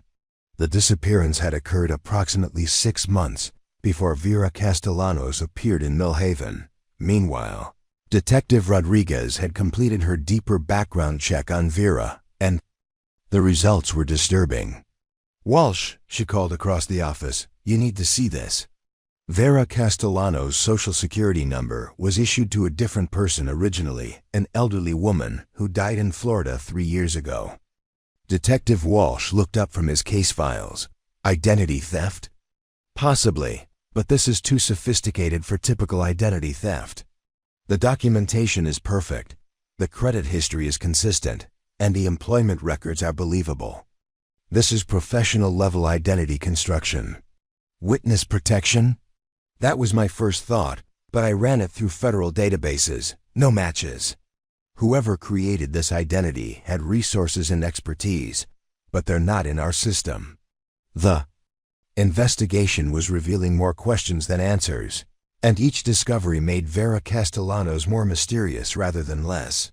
The disappearance had occurred approximately 6 months before Vera Castellanos appeared in Millhaven. Meanwhile, Detective Rodriguez had completed her deeper background check on Vera, and the results were disturbing. "Walsh," she called across the office, "you need to see this." Vera Castellanos' social security number was issued to a different person originally, an elderly woman who died in Florida 3 years ago. Detective Walsh looked up from his case files. Identity theft? Possibly, but this is too sophisticated for typical identity theft. The documentation is perfect, the credit history is consistent, and the employment records are believable. This is professional-level identity construction. Witness protection? That was my first thought, but I ran it through federal databases. No matches. Whoever created this identity had resources and expertise, but they're not in our system. The investigation was revealing more questions than answers, and each discovery made Vera Castellanos more mysterious rather than less.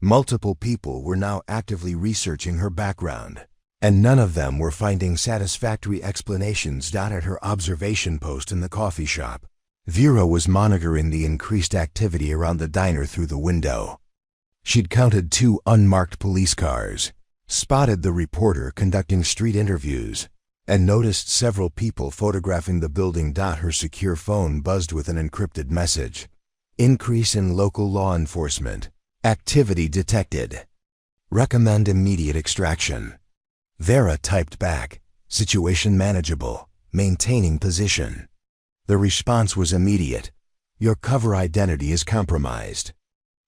Multiple people were now actively researching her background, and none of them were finding satisfactory explanations. At her observation post in the coffee shop, Vera was monitoring the increased activity around the diner through the window. She'd counted 2 unmarked police cars, spotted the reporter conducting street interviews, and noticed several people photographing the building. Her secure phone buzzed with an encrypted message. "Increase in local law enforcement. Activity detected. Recommend immediate extraction." Vera typed back, "Situation manageable. Maintaining position." The response was immediate. "Your cover identity is compromised.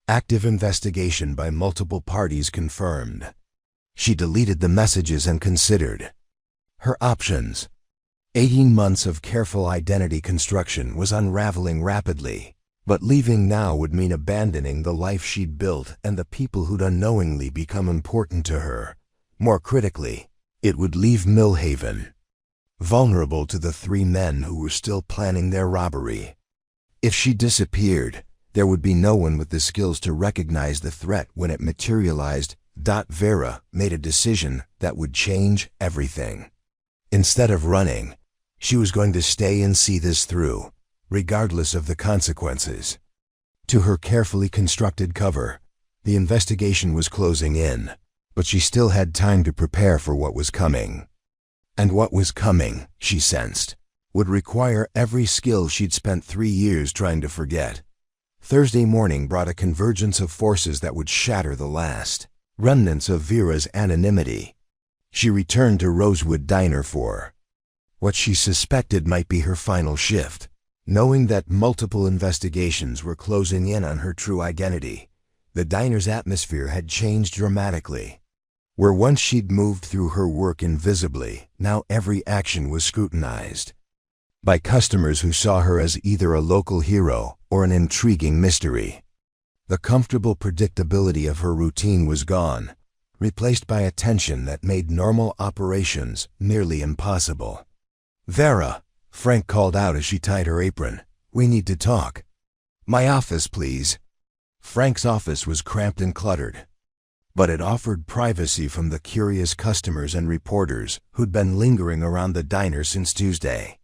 Active investigation by multiple parties confirmed." She deleted the messages and considered her options. 18 months of careful identity construction was unraveling rapidly, but leaving now would mean abandoning the life she'd built and the people who'd unknowingly become important to her. More critically, it would leave Millhaven vulnerable to the 3 men who were still planning their robbery. If she disappeared, there would be no one with the skills to recognize the threat when it materialized. Vera made a decision that would change everything. Instead of running, she was going to stay and see this through, regardless of the consequences. To her carefully constructed cover, the investigation was closing in, but she still had time to prepare for what was coming. And what was coming, she sensed, would require every skill she'd spent 3 years trying to forget. Thursday morning brought a convergence of forces that would shatter the last remnants of Vera's anonymity. She returned to Rosewood Diner for what she suspected might be her final shift. Knowing that multiple investigations were closing in on her true identity, the diner's atmosphere had changed dramatically. Where once she'd moved through her work invisibly, now every action was scrutinized by customers who saw her as either a local hero or an intriguing mystery. The comfortable predictability of her routine was gone, replaced by a tension that made normal operations nearly impossible. "Vera," Frank called out as she tied her apron, "we need to talk." "My office, please." Frank's office was cramped and cluttered, but it offered privacy from the curious customers and reporters who'd been lingering around the diner since Tuesday.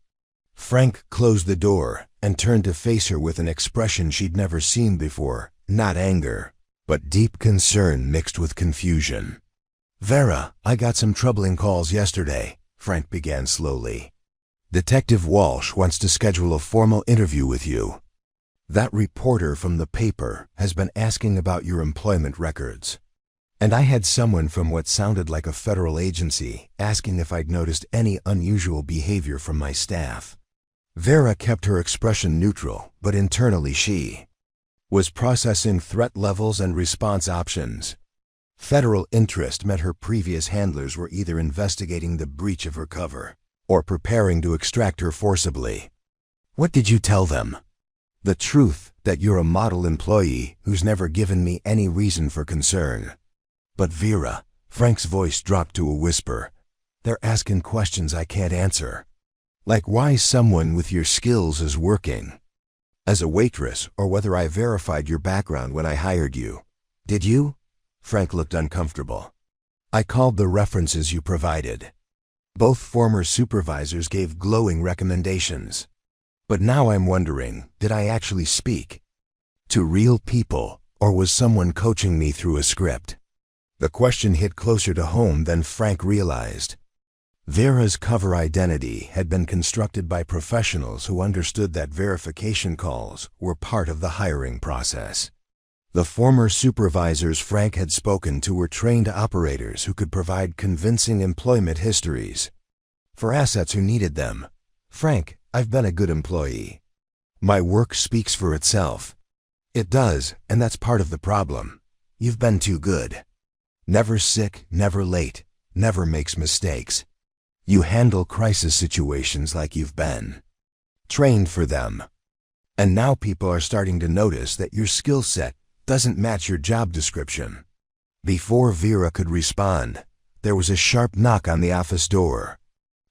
Frank closed the door and turned to face her with an expression she'd never seen before, not anger, but deep concern mixed with confusion. "Vera, I got some troubling calls yesterday," Frank began slowly. "Detective Walsh wants to schedule a formal interview with you. That reporter from the paper has been asking about your employment records. And I had someone from what sounded like a federal agency asking if I'd noticed any unusual behavior from my staff. Vera kept her expression neutral, but internally she was processing threat levels and response options. Federal interest meant her previous handlers were either investigating the breach of her cover or preparing to extract her forcibly. What did you tell them? The truth, that you're a model employee who's never given me any reason for concern. But Vera, Frank's voice dropped to a whisper, they're asking questions I can't answer. Like why someone with your skills is working as a waitress, or whether I verified your background when I hired you. Did you? Frank looked uncomfortable. I called the references you provided. Both former supervisors gave glowing recommendations. But now I'm wondering, did I actually speak to real people, or was someone coaching me through a script? The question hit closer to home than Frank realized. Vera's cover identity had been constructed by professionals who understood that verification calls were part of the hiring process. The former supervisors Frank had spoken to were trained operators who could provide convincing employment histories for assets who needed them. Frank, I've been a good employee. My work speaks for itself. It does, and that's part of the problem. You've been too good. Never sick, never late, never makes mistakes. You handle crisis situations like you've been trained for them. And now people are starting to notice that your skill set doesn't match your job description. Before Vera could respond, there was a sharp knock on the office door.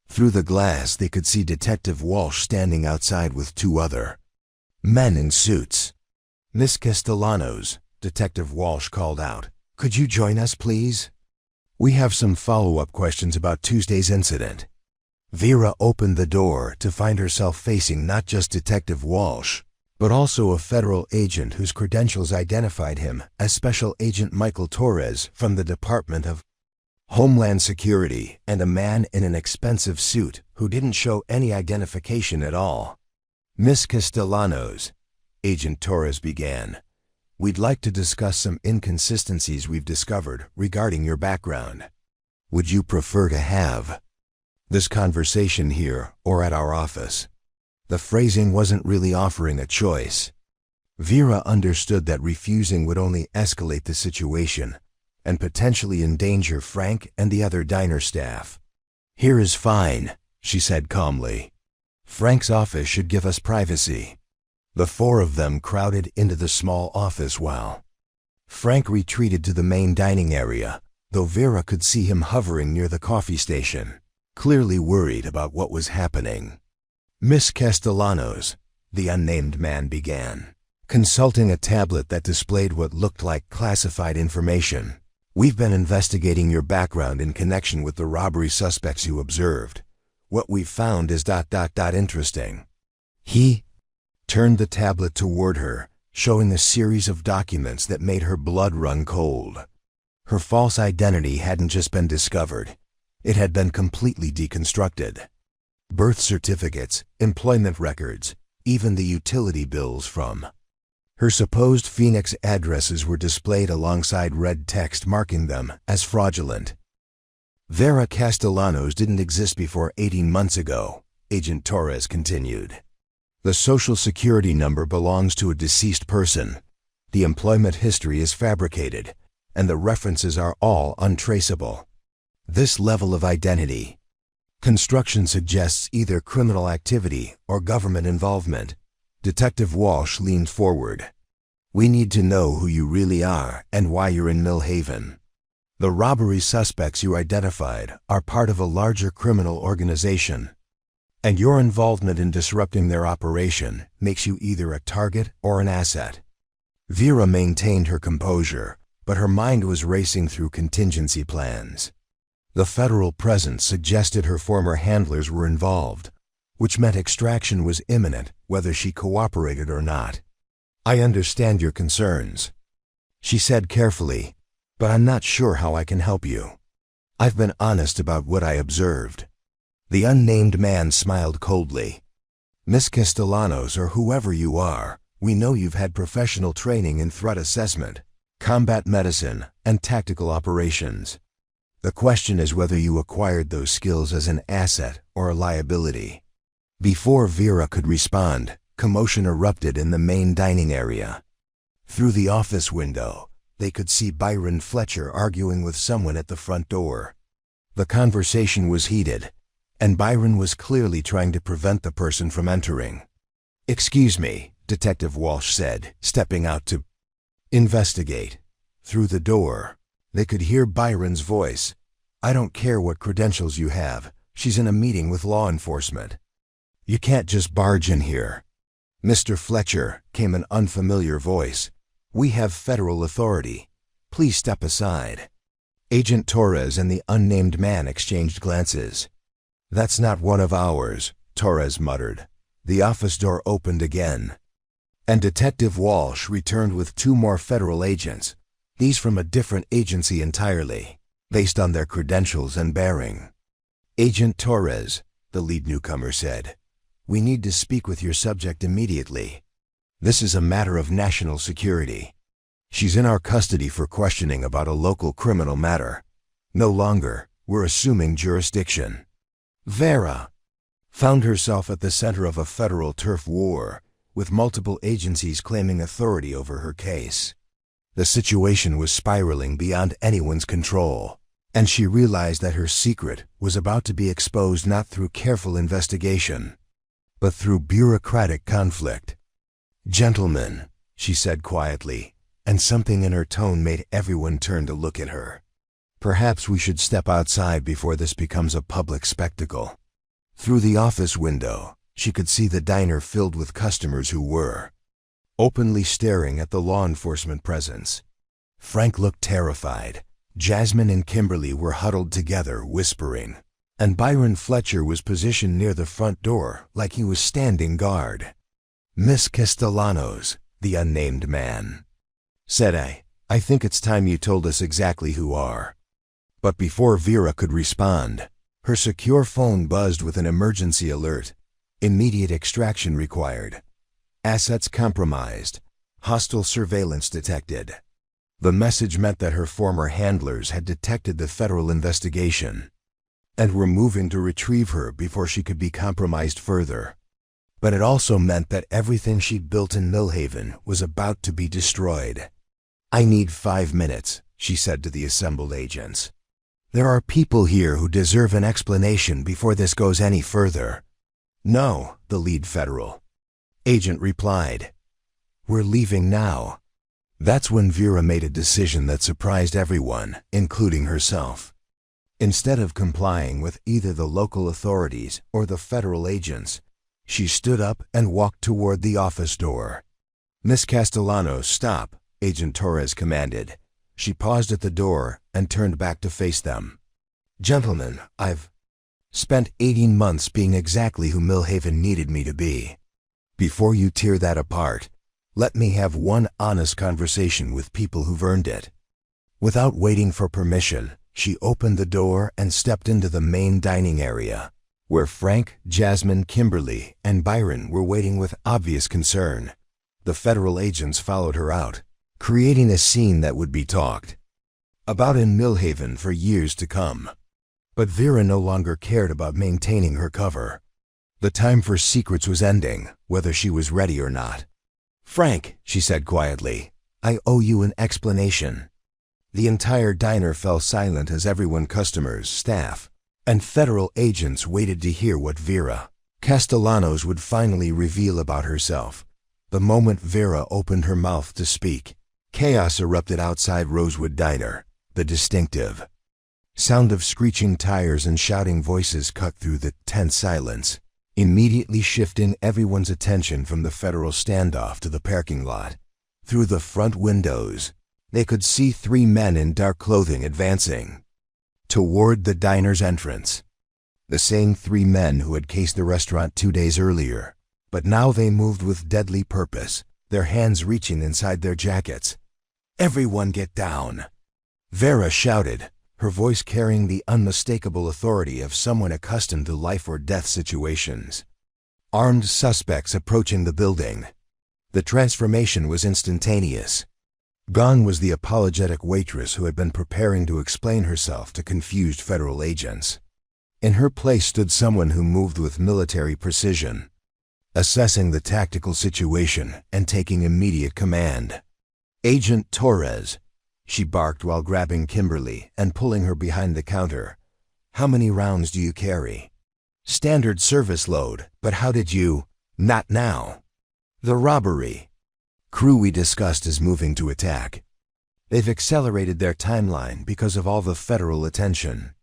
Through the glass they could see Detective Walsh standing outside with two other men in suits. Miss Castellanos, Detective Walsh called out, could you join us, please? We have some follow-up questions about Tuesday's incident. Vera opened the door to find herself facing not just Detective Walsh, but also a federal agent whose credentials identified him as Special Agent Michael Torres from the Department of Homeland Security, and a man in an expensive suit who didn't show any identification at all. Miss Castellanos, Agent Torres began, we'd like to discuss some inconsistencies we've discovered regarding your background. Would you prefer to have this conversation here or at our office? The phrasing wasn't really offering a choice. Vera understood that refusing would only escalate the situation and potentially endanger Frank and the other diner staff. Here is fine, she said calmly. Frank's office should give us privacy. The four of them crowded into the small office while Frank retreated to the main dining area, though Vera could see him hovering near the coffee station, clearly worried about what was happening. Miss Castellanos, the unnamed man began, consulting a tablet that displayed what looked like classified information. We've been investigating your background in connection with the robbery suspects you observed. What we've found is ... interesting. He turned the tablet toward her, showing a series of documents that made her blood run cold. Her false identity hadn't just been discovered. It had been completely deconstructed. Birth certificates, employment records, even the utility bills from her supposed Phoenix addresses were displayed alongside red text marking them as fraudulent. Vera Castellanos didn't exist before 18 months ago, Agent Torres continued. The social security number belongs to a deceased person. The employment history is fabricated, and the references are all untraceable. This level of identity construction suggests either criminal activity or government involvement. Detective Walsh leaned forward. We need to know who you really are and why you're in Millhaven. The robbery suspects you identified are part of a larger criminal organization, and your involvement in disrupting their operation makes you either a target or an asset. Vera maintained her composure, but her mind was racing through contingency plans. The federal presence suggested her former handlers were involved, which meant extraction was imminent whether she cooperated or not. I understand your concerns, she said carefully, but I'm not sure how I can help you. I've been honest about what I observed. The unnamed man smiled coldly. Miss Castellanos, or whoever you are, we know you've had professional training in threat assessment, combat medicine, and tactical operations. The question is whether you acquired those skills as an asset or a liability. Before Vera could respond, commotion erupted in the main dining area. Through the office window, they could see Byron Fletcher arguing with someone at the front door. The conversation was heated, and Byron was clearly trying to prevent the person from entering. "Excuse me," Detective Walsh said, stepping out to investigate. Through the door, they could hear Byron's voice. "I don't care what credentials you have. She's in a meeting with law enforcement. You can't just barge in here." "Mr. Fletcher," came an unfamiliar voice. "We have federal authority. Please step aside." Agent Torres and the unnamed man exchanged glances. "That's not one of ours," Torres muttered. The office door opened again, and Detective Walsh returned with 2 more federal agents, these from a different agency entirely, based on their credentials and bearing. "Agent Torres," the lead newcomer said, "we need to speak with your subject immediately. This is a matter of national security. She's in our custody for questioning about a local criminal matter. No longer, we're assuming jurisdiction." Vera found herself at the center of a federal turf war, with multiple agencies claiming authority over her case. The situation was spiraling beyond anyone's control, and she realized that her secret was about to be exposed not through careful investigation, but through bureaucratic conflict. "Gentlemen," she said quietly, and something in her tone made everyone turn to look at her. "Perhaps we should step outside before this becomes a public spectacle." Through the office window, she could see the diner filled with customers who were openly staring at the law enforcement presence. Frank looked terrified. Jasmine and Kimberly were huddled together, whispering, and Byron Fletcher was positioned near the front door like he was standing guard. "Miss Castellanos," the unnamed man said, I think it's time you told us exactly who are." But before Vera could respond, her secure phone buzzed with an emergency alert. "Immediate extraction required. Assets compromised. Hostile surveillance detected." The message meant that her former handlers had detected the federal investigation and were moving to retrieve her before she could be compromised further. But it also meant that everything she'd built in Millhaven was about to be destroyed. "I need 5 minutes," she said to the assembled agents. "There are people here who deserve an explanation before this goes any further." "No," the lead federal agent replied. "We're leaving now." That's when Vera made a decision that surprised everyone, including herself. Instead of complying with either the local authorities or the federal agents, she stood up and walked toward the office door. "Miss Castellanos, stop," Agent Torres commanded. She paused at the door and turned back to face them. "Gentlemen, I've spent 18 months being exactly who Millhaven needed me to be. Before you tear that apart, let me have one honest conversation with people who've earned it." Without waiting for permission, she opened the door and stepped into the main dining area, where Frank, Jasmine, Kimberly, and Byron were waiting with obvious concern. The federal agents followed her out, creating a scene that would be talked about in Millhaven for years to come. But Vera no longer cared about maintaining her cover. The time for secrets was ending, whether she was ready or not. "Frank," she said quietly, "I owe you an explanation." The entire diner fell silent as everyone, customers, staff, and federal agents waited to hear what Vera Castellanos would finally reveal about herself. The moment Vera opened her mouth to speak, chaos erupted outside Rosewood Diner. The distinctive sound of screeching tires and shouting voices cut through the tense silence, immediately shifting everyone's attention from the federal standoff to the parking lot. Through the front windows, they could see 3 men in dark clothing advancing toward the diner's entrance. The same 3 men who had cased the restaurant 2 days earlier, but now they moved with deadly purpose, their hands reaching inside their jackets. "Everyone get down!" Vera shouted, her voice carrying the unmistakable authority of someone accustomed to life-or-death situations. Armed suspects approaching the building. The transformation was instantaneous. Gone was the apologetic waitress who had been preparing to explain herself to confused federal agents. In her place stood someone who moved with military precision, assessing the tactical situation and taking immediate command. "Agent Torres," she barked while grabbing Kimberly and pulling her behind the counter. "How many rounds do you carry?" "Standard service load, but how did you—" "Not now." "The robbery crew we discussed is moving to attack. They've accelerated their timeline because of all the federal attention."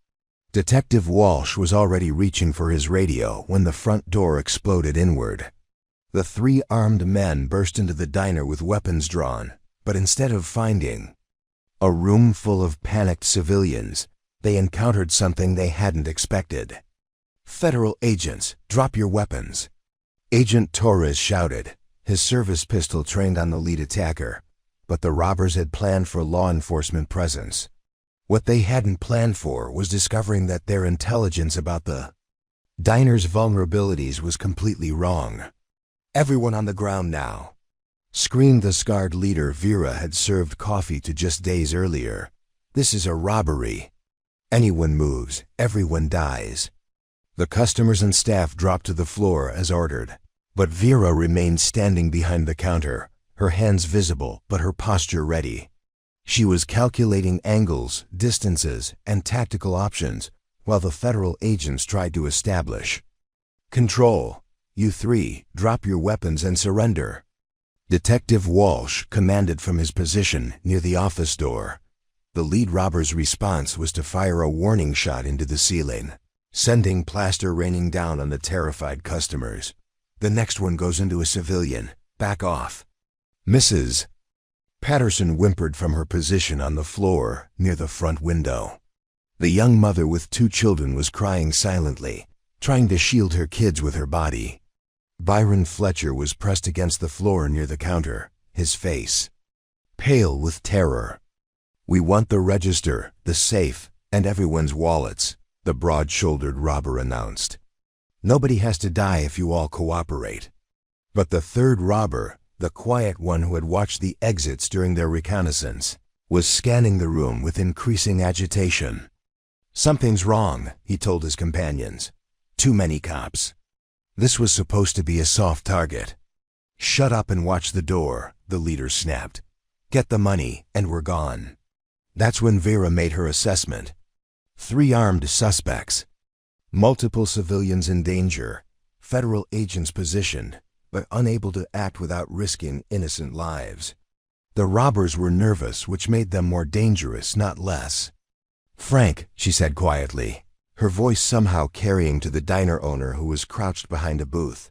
Detective Walsh was already reaching for his radio when the front door exploded inward. The 3 armed men burst into the diner with weapons drawn, but instead of finding a room full of panicked civilians, they encountered something they hadn't expected. "Federal agents, drop your weapons!" Agent Torres shouted, his service pistol trained on the lead attacker, but the robbers had planned for law enforcement presence. What they hadn't planned for was discovering that their intelligence about the diner's vulnerabilities was completely wrong. "Everyone on the ground now!" screamed the scarred leader Vera had served coffee to just days earlier. "This is a robbery. Anyone moves, everyone dies." The customers and staff dropped to the floor as ordered, but Vera remained standing behind the counter, her hands visible but her posture ready. She was calculating angles, distances, and tactical options while the federal agents tried to establish control. "You 3, drop your weapons and surrender." Detective Walsh commanded from his position near the office door. The lead robber's response was to fire a warning shot into the ceiling, sending plaster raining down on the terrified customers. "The next one goes into a civilian. Back off." "Mrs. Patterson whimpered from her position on the floor near the front window. The young mother with 2 children was crying silently, trying to shield her kids with her body. Byron Fletcher was pressed against the floor near the counter, his face pale with terror. "We want the register, the safe, and everyone's wallets," the broad-shouldered robber announced. "Nobody has to die if you all cooperate." But the 3rd robber, the quiet one who had watched the exits during their reconnaissance, was scanning the room with increasing agitation. "Something's wrong," he told his companions. "Too many cops." This was supposed to be a soft target. "Shut up and watch the door," the leader snapped. "Get the money, and we're gone." That's when Vera made her assessment. 3 armed suspects, multiple civilians in danger, federal agents positioned, but unable to act without risking innocent lives. The robbers were nervous, which made them more dangerous, not less. "Frank," she said quietly, her voice somehow carrying to the diner owner who was crouched behind a booth.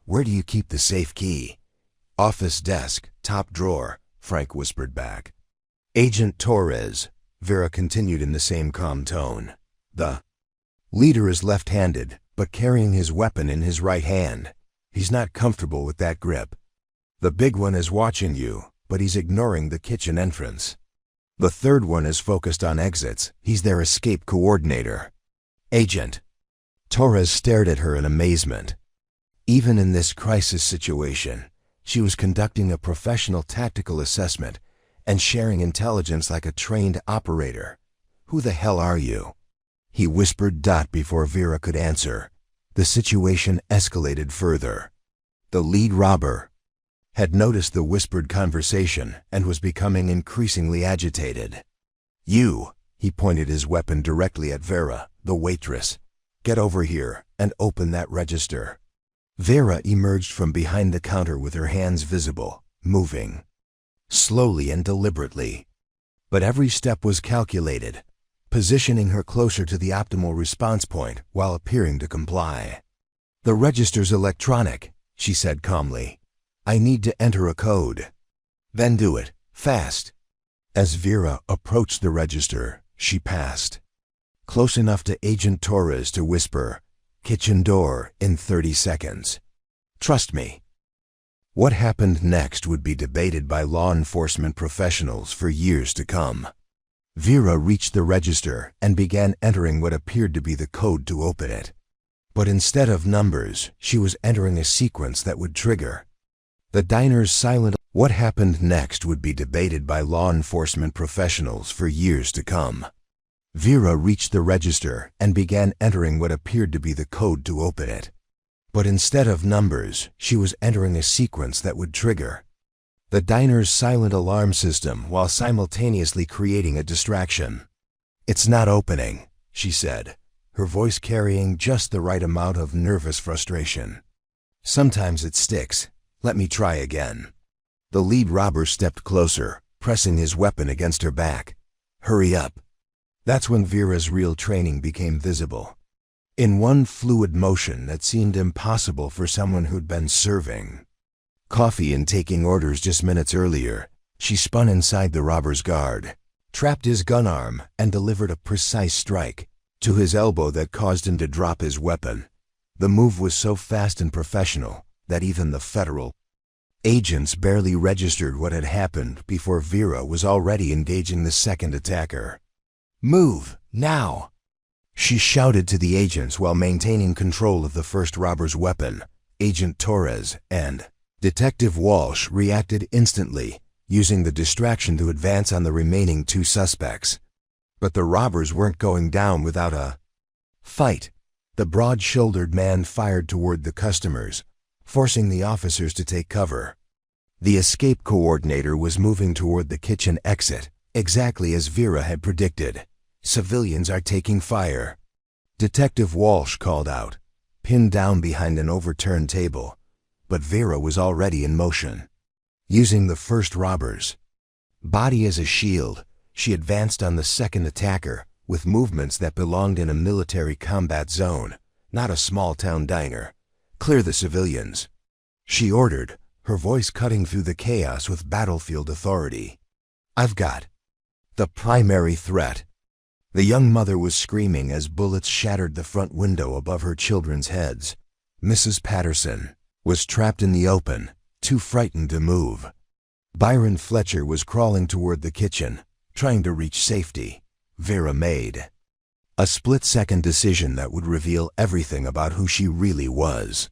"Where do you keep the safe key?" "Office desk, top drawer," Frank whispered back. "Agent Torres," Vera continued in the same calm tone. "The leader is left-handed, but carrying his weapon in his right hand. He's not comfortable with that grip. The big one is watching you, but he's ignoring the kitchen entrance. The 3rd one is focused on exits. He's their escape coordinator." "Agent." Torres stared at her in amazement. Even in this crisis situation, she was conducting a professional tactical assessment and sharing intelligence like a trained operator. "Who the hell are you?" he whispered before Vera could answer. The situation escalated further. The lead robber had noticed the whispered conversation and was becoming increasingly agitated. "You," he pointed his weapon directly at Vera, the waitress. "Get over here and open that register." Vera emerged from behind the counter with her hands visible, moving slowly and deliberately. But every step was calculated, positioning her closer to the optimal response point while appearing to comply. "The register's electronic," she said calmly. "I need to enter a code." "Then do it, fast." As Vera approached the register, she passed close enough to Agent Torres to whisper, "Kitchen door in 30 seconds. Trust me." What happened next would be debated by law enforcement professionals for years to come. Vera reached the register and began entering what appeared to be the code to open it. But instead of numbers, she was entering a sequence that would trigger the diner's silent. What happened next would be debated by law enforcement professionals for years to come. Vera reached the register and began entering what appeared to be the code to open it. But instead of numbers, she was entering a sequence that would trigger the diner's silent alarm system while simultaneously creating a distraction. "It's not opening," she said, her voice carrying just the right amount of nervous frustration. "Sometimes it sticks. Let me try again." The lead robber stepped closer, pressing his weapon against her back. "Hurry up." That's when Vera's real training became visible. In one fluid motion that seemed impossible for someone who'd been serving coffee and taking orders just minutes earlier, she spun inside the robber's guard, trapped his gun arm, and delivered a precise strike to his elbow that caused him to drop his weapon. The move was so fast and professional that even the federal agents barely registered what had happened before Vera was already engaging the second attacker. "Move, now!" she shouted to the agents while maintaining control of the first robber's weapon. Agent Torres and Detective Walsh reacted instantly, using the distraction to advance on the remaining two suspects. But the robbers weren't going down without a fight. The broad-shouldered man fired toward the customers, forcing the officers to take cover. The escape coordinator was moving toward the kitchen exit, exactly as Vera had predicted. "Civilians are taking fire," Detective Walsh called out, pinned down behind an overturned table. But Vera was already in motion. Using the first robber's body as a shield, she advanced on the second attacker with movements that belonged in a military combat zone, not a small-town diner. "Clear the civilians," she ordered, her voice cutting through the chaos with battlefield authority. "I've got the primary threat." The young mother was screaming as bullets shattered the front window above her children's heads. Mrs. Patterson was trapped in the open, too frightened to move. Byron Fletcher was crawling toward the kitchen, trying to reach safety. Vera made a split-second decision that would reveal everything about who she really was.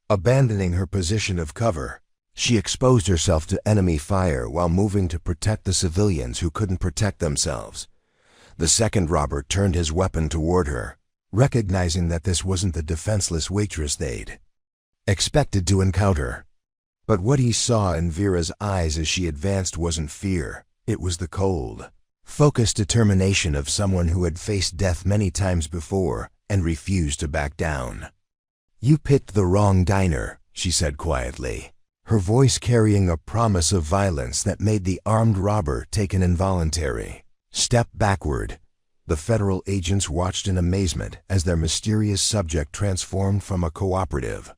Abandoning her position of cover, she exposed herself to enemy fire while moving to protect the civilians who couldn't protect themselves. The second robber turned his weapon toward her, recognizing that this wasn't the defenseless waitress they'd expected to encounter. But what he saw in Vera's eyes as she advanced wasn't fear. It was the cold, focused determination of someone who had faced death many times before and refused to back down. "You picked the wrong diner," she said quietly, her voice carrying a promise of violence that made the armed robber take an involuntary step backward. The federal agents watched in amazement as their mysterious subject transformed from a cooperative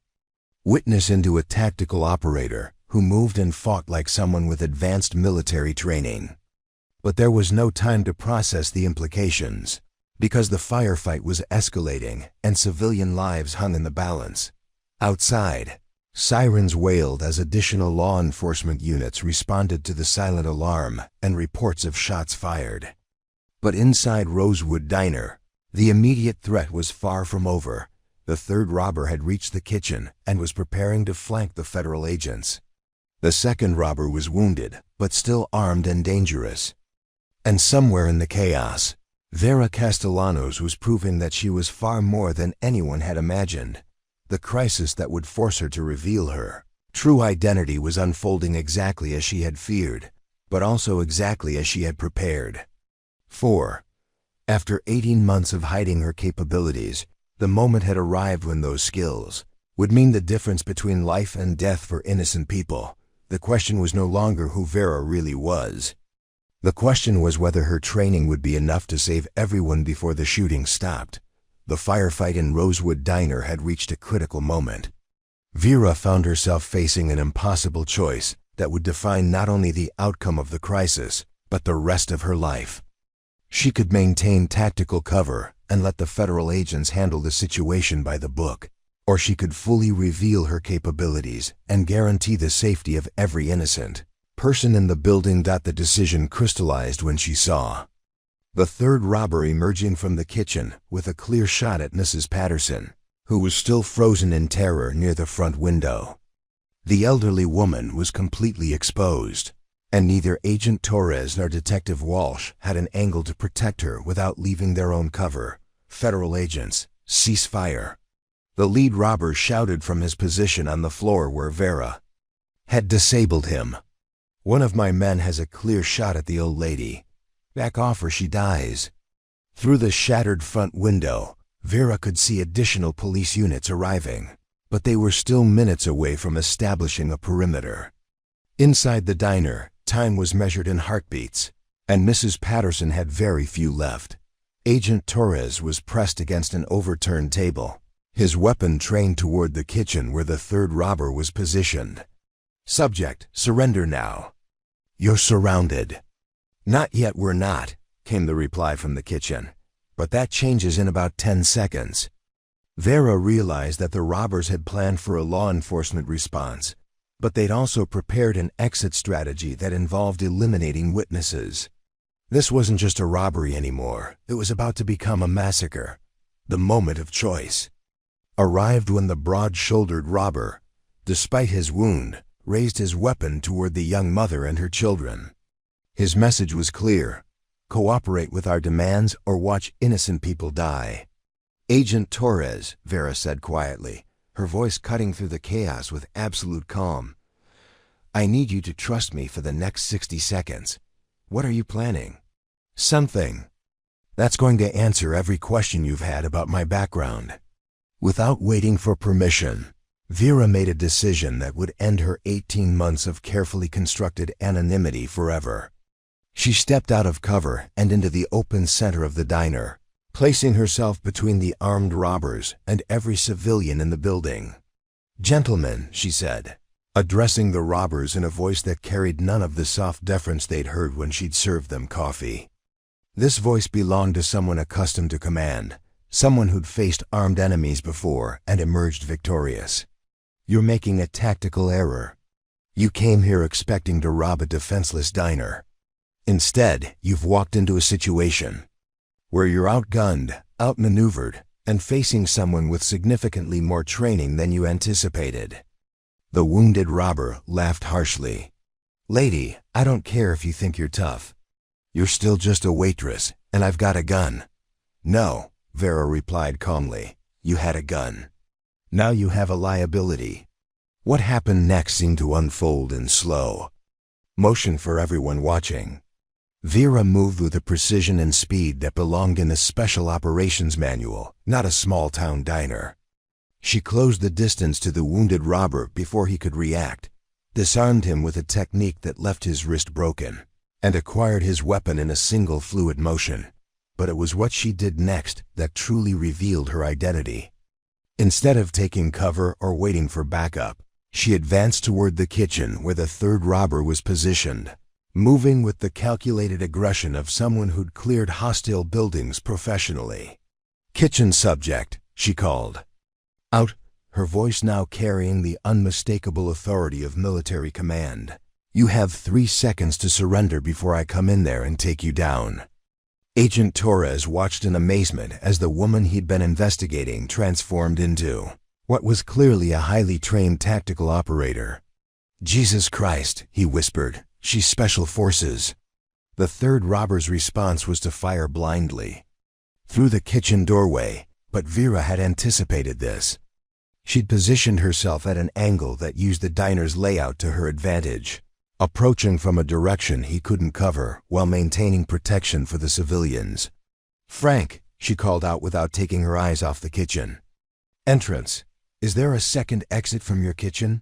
witness into a tactical operator who moved and fought like someone with advanced military training. But there was no time to process the implications, because the firefight was escalating and civilian lives hung in the balance. Outside, sirens wailed as additional law enforcement units responded to the silent alarm and reports of shots fired. But inside Rosewood Diner, the immediate threat was far from over. The third robber had reached the kitchen and was preparing to flank the federal agents. The second robber was wounded, but still armed and dangerous. And somewhere in the chaos, Vera Castellanos was proving that she was far more than anyone had imagined. The crisis that would force her to reveal her true identity was unfolding exactly as she had feared, but also exactly as she had prepared. 4. After 18 months of hiding her capabilities, the moment had arrived when those skills would mean the difference between life and death for innocent people. The question was no longer who Vera really was. The question was whether her training would be enough to save everyone before the shooting stopped. The firefight in Rosewood Diner had reached a critical moment. Vera found herself facing an impossible choice that would define not only the outcome of the crisis, but the rest of her life. She could maintain tactical cover and let the federal agents handle the situation by the book, or she could fully reveal her capabilities and guarantee the safety of every innocent person in the building. The decision crystallized when she saw the third robber emerging from the kitchen with a clear shot at Mrs. Patterson, who was still frozen in terror near the front window. The elderly woman was completely exposed, And neither Agent Torres nor Detective Walsh had an angle to protect her without leaving their own cover. Federal agents, cease fire. The lead robber shouted from his position on the floor where Vera had disabled him. One of my men has a clear shot at the old lady. Back off or she dies. Through the shattered front window, Vera could see additional police units arriving, but they were still minutes away from establishing a perimeter. Inside the diner, time was measured in heartbeats, and Mrs. Patterson had very few left. Agent Torres was pressed against an overturned table, his weapon trained toward the kitchen where the third robber was positioned. Subject, surrender now. You're surrounded. Not yet, we're not, came the reply from the kitchen, but that changes in about 10 seconds. Vera realized that the robbers had planned for a law enforcement response, but they'd also prepared an exit strategy that involved eliminating witnesses. This wasn't just a robbery anymore, it was about to become a massacre. The moment of choice arrived when the broad-shouldered robber, despite his wound, raised his weapon toward the young mother and her children. His message was clear: cooperate with our demands or watch innocent people die. Agent Torres, Vera said quietly, her voice cutting through the chaos with absolute calm. I need you to trust me for the next 60 seconds. What are you planning? Something that's going to answer every question you've had about my background. Without waiting for permission, Vera made a decision that would end her 18 months of carefully constructed anonymity forever. She stepped out of cover and into the open center of the diner, placing herself between the armed robbers and every civilian in the building. Gentlemen, she said, addressing the robbers in a voice that carried none of the soft deference they'd heard when she'd served them coffee. This voice belonged to someone accustomed to command, someone who'd faced armed enemies before and emerged victorious. You're making a tactical error. You came here expecting to rob a defenseless diner. Instead, you've walked into a situation where you're outgunned, outmaneuvered, and facing someone with significantly more training than you anticipated. The wounded robber laughed harshly. Lady, I don't care if you think you're tough. You're still just a waitress, and I've got a gun. No, Vera replied calmly. You had a gun. Now you have a liability. What happened next seemed to unfold in slow motion for everyone watching. Vera moved with a precision and speed that belonged in a special operations manual, not a small-town diner. She closed the distance to the wounded robber before he could react, disarmed him with a technique that left his wrist broken, and acquired his weapon in a single fluid motion. But it was what she did next that truly revealed her identity. Instead of taking cover or waiting for backup, she advanced toward the kitchen where the third robber was positioned, moving with the calculated aggression of someone who'd cleared hostile buildings professionally. Kitchen subject, she called out, her voice now carrying the unmistakable authority of military command. You have 3 seconds to surrender before I come in there and take you down. Agent Torres watched in amazement as the woman he'd been investigating transformed into what was clearly a highly trained tactical operator. Jesus Christ, he whispered, she's special forces. The third robber's response was to fire blindly through the kitchen doorway, but Vera had anticipated this. She'd positioned herself at an angle that used the diner's layout to her advantage, approaching from a direction he couldn't cover while maintaining protection for the civilians. Frank, she called out without taking her eyes off the kitchen. Entrance. Is there a second exit from your kitchen?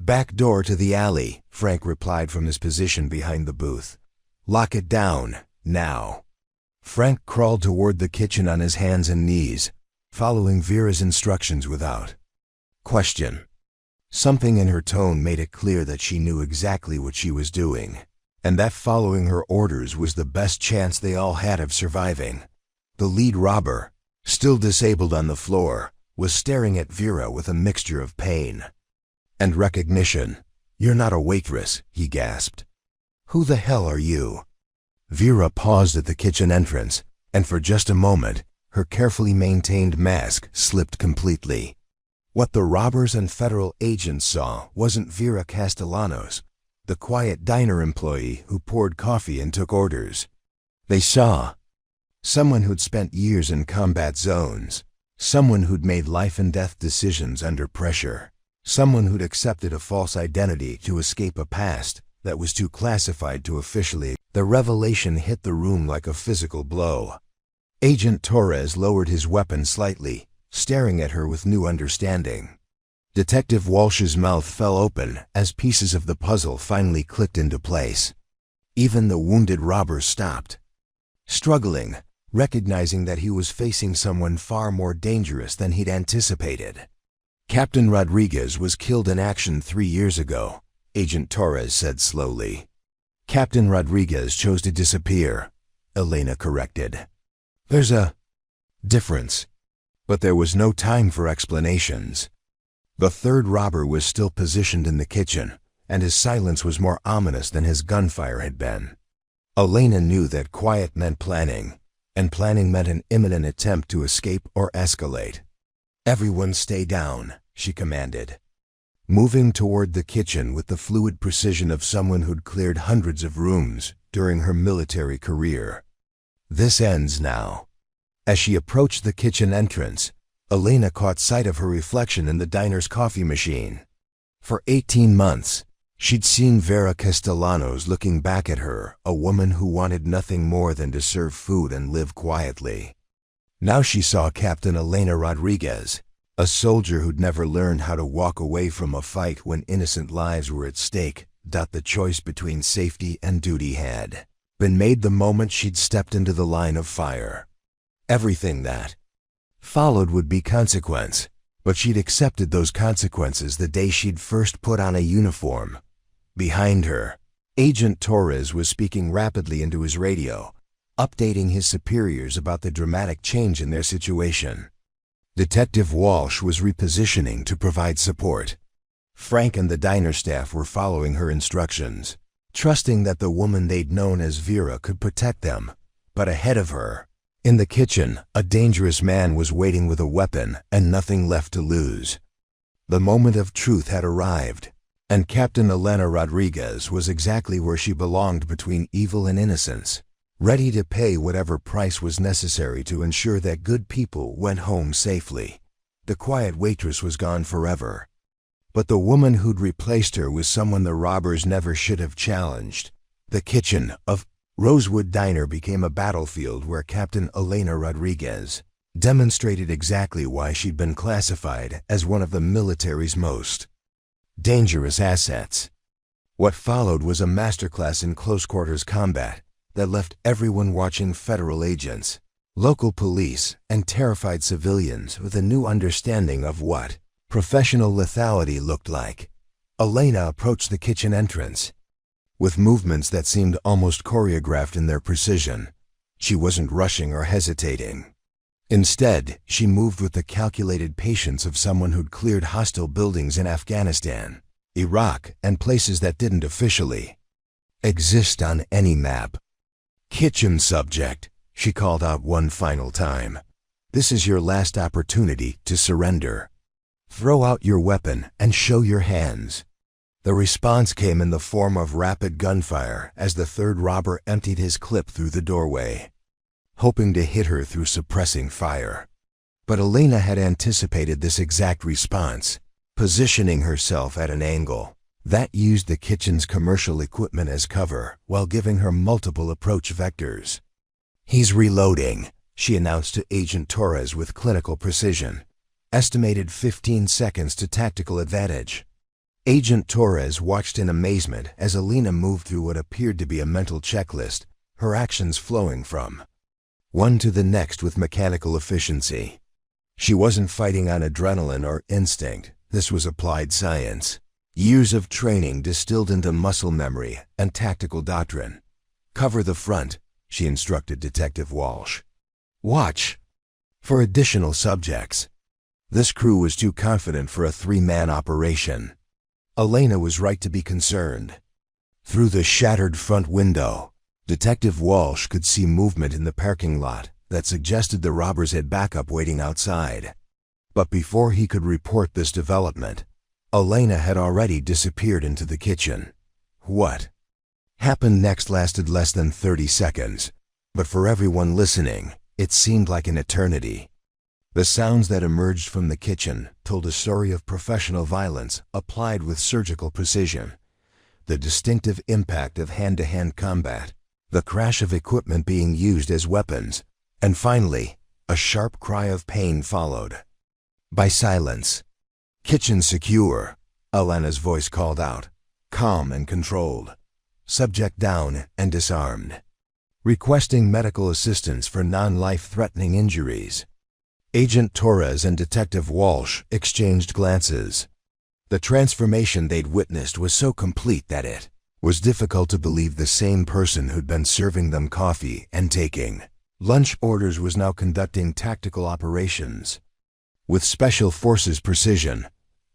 Back door to the alley, Frank replied from his position behind the booth. Lock it down, now. Frank crawled toward the kitchen on his hands and knees, following Vera's instructions without question. Something in her tone made it clear that she knew exactly what she was doing, and that following her orders was the best chance they all had of surviving. The lead robber, still disabled on the floor, was staring at Vera with a mixture of pain and recognition. You're not a waitress, he gasped. Who the hell are you? Vera paused at the kitchen entrance, and for just a moment, her carefully maintained mask slipped completely. What the robbers and federal agents saw wasn't Vera Castellanos, the quiet diner employee who poured coffee and took orders. They saw someone who'd spent years in combat zones, someone who'd made life-and-death decisions under pressure, someone who'd accepted a false identity to escape a past that was too classified to officially. The revelation hit the room like a physical blow. Agent Torres lowered his weapon slightly, staring at her with new understanding. Detective Walsh's mouth fell open as pieces of the puzzle finally clicked into place. Even the wounded robber stopped, struggling, recognizing that he was facing someone far more dangerous than he'd anticipated. Captain Rodriguez was killed in action 3 years ago, Agent Torres said slowly. Captain Rodriguez chose to disappear, Elena corrected. There's a difference. But there was no time for explanations. The third robber was still positioned in the kitchen, and his silence was more ominous than his gunfire had been. Elena knew that quiet meant planning, and planning meant an imminent attempt to escape or escalate. Everyone stay down, she commanded, moving toward the kitchen with the fluid precision of someone who'd cleared hundreds of rooms during her military career. This ends now. As she approached the kitchen entrance, Elena caught sight of her reflection in the diner's coffee machine. For 18 months, she'd seen Vera Castellanos looking back at her, a woman who wanted nothing more than to serve food and live quietly. Now she saw Captain Elena Rodriguez, a soldier who'd never learned how to walk away from a fight when innocent lives were at stake. The choice between safety and duty had been made the moment she'd stepped into the line of fire. Everything that followed would be consequence, but she'd accepted those consequences the day she'd first put on a uniform. Behind her, Agent Torres was speaking rapidly into his radio, updating his superiors about the dramatic change in their situation. Detective Walsh was repositioning to provide support. Frank and the diner staff were following her instructions, trusting that the woman they'd known as Vera could protect them. But ahead of her, in the kitchen, a dangerous man was waiting with a weapon and nothing left to lose. The moment of truth had arrived, and Captain Elena Rodriguez was exactly where she belonged between evil and innocence, ready to pay whatever price was necessary to ensure that good people went home safely. The quiet waitress was gone forever. But the woman who'd replaced her was someone the robbers never should have challenged. The kitchen of Rosewood Diner became a battlefield where Captain Elena Rodriguez demonstrated exactly why she'd been classified as one of the military's most dangerous assets. What followed was a masterclass in close-quarters combat that left everyone watching federal agents, local police, and terrified civilians with a new understanding of what professional lethality looked like. Elena approached the kitchen entrance with movements that seemed almost choreographed in their precision. She wasn't rushing or hesitating. Instead, she moved with the calculated patience of someone who'd cleared hostile buildings in Afghanistan, Iraq, and places that didn't officially exist on any map. "Kitchen subject," she called out one final time. "This is your last opportunity to surrender. Throw out your weapon and show your hands." The response came in the form of rapid gunfire as the third robber emptied his clip through the doorway, hoping to hit her through suppressing fire. But Elena had anticipated this exact response, positioning herself at an angle that used the kitchen's commercial equipment as cover while giving her multiple approach vectors. "He's reloading," she announced to Agent Torres with clinical precision. Estimated 15 seconds to tactical advantage. Agent Torres watched in amazement as Elena moved through what appeared to be a mental checklist, her actions flowing from one to the next with mechanical efficiency. She wasn't fighting on adrenaline or instinct. This was applied science. Years of training distilled into muscle memory and tactical doctrine. "Cover the front," she instructed Detective Walsh. "Watch for additional subjects." This crew was too confident for a 3-man operation. Elena was right to be concerned. Through the shattered front window, Detective Walsh could see movement in the parking lot that suggested the robbers had backup waiting outside. But before he could report this development, Elena had already disappeared into the kitchen. What happened next lasted less than 30 seconds, but for everyone listening, it seemed like an eternity. The sounds that emerged from the kitchen told a story of professional violence applied with surgical precision. The distinctive impact of hand-to-hand combat, the crash of equipment being used as weapons, and finally, a sharp cry of pain followed by silence. "Kitchen secure," Elena's voice called out, calm and controlled. "Subject down and disarmed. Requesting medical assistance for non-life-threatening injuries." Agent Torres and Detective Walsh exchanged glances. The transformation they'd witnessed was so complete that it was difficult to believe the same person who'd been serving them coffee and taking lunch orders was now conducting tactical operations. With Special Forces precision,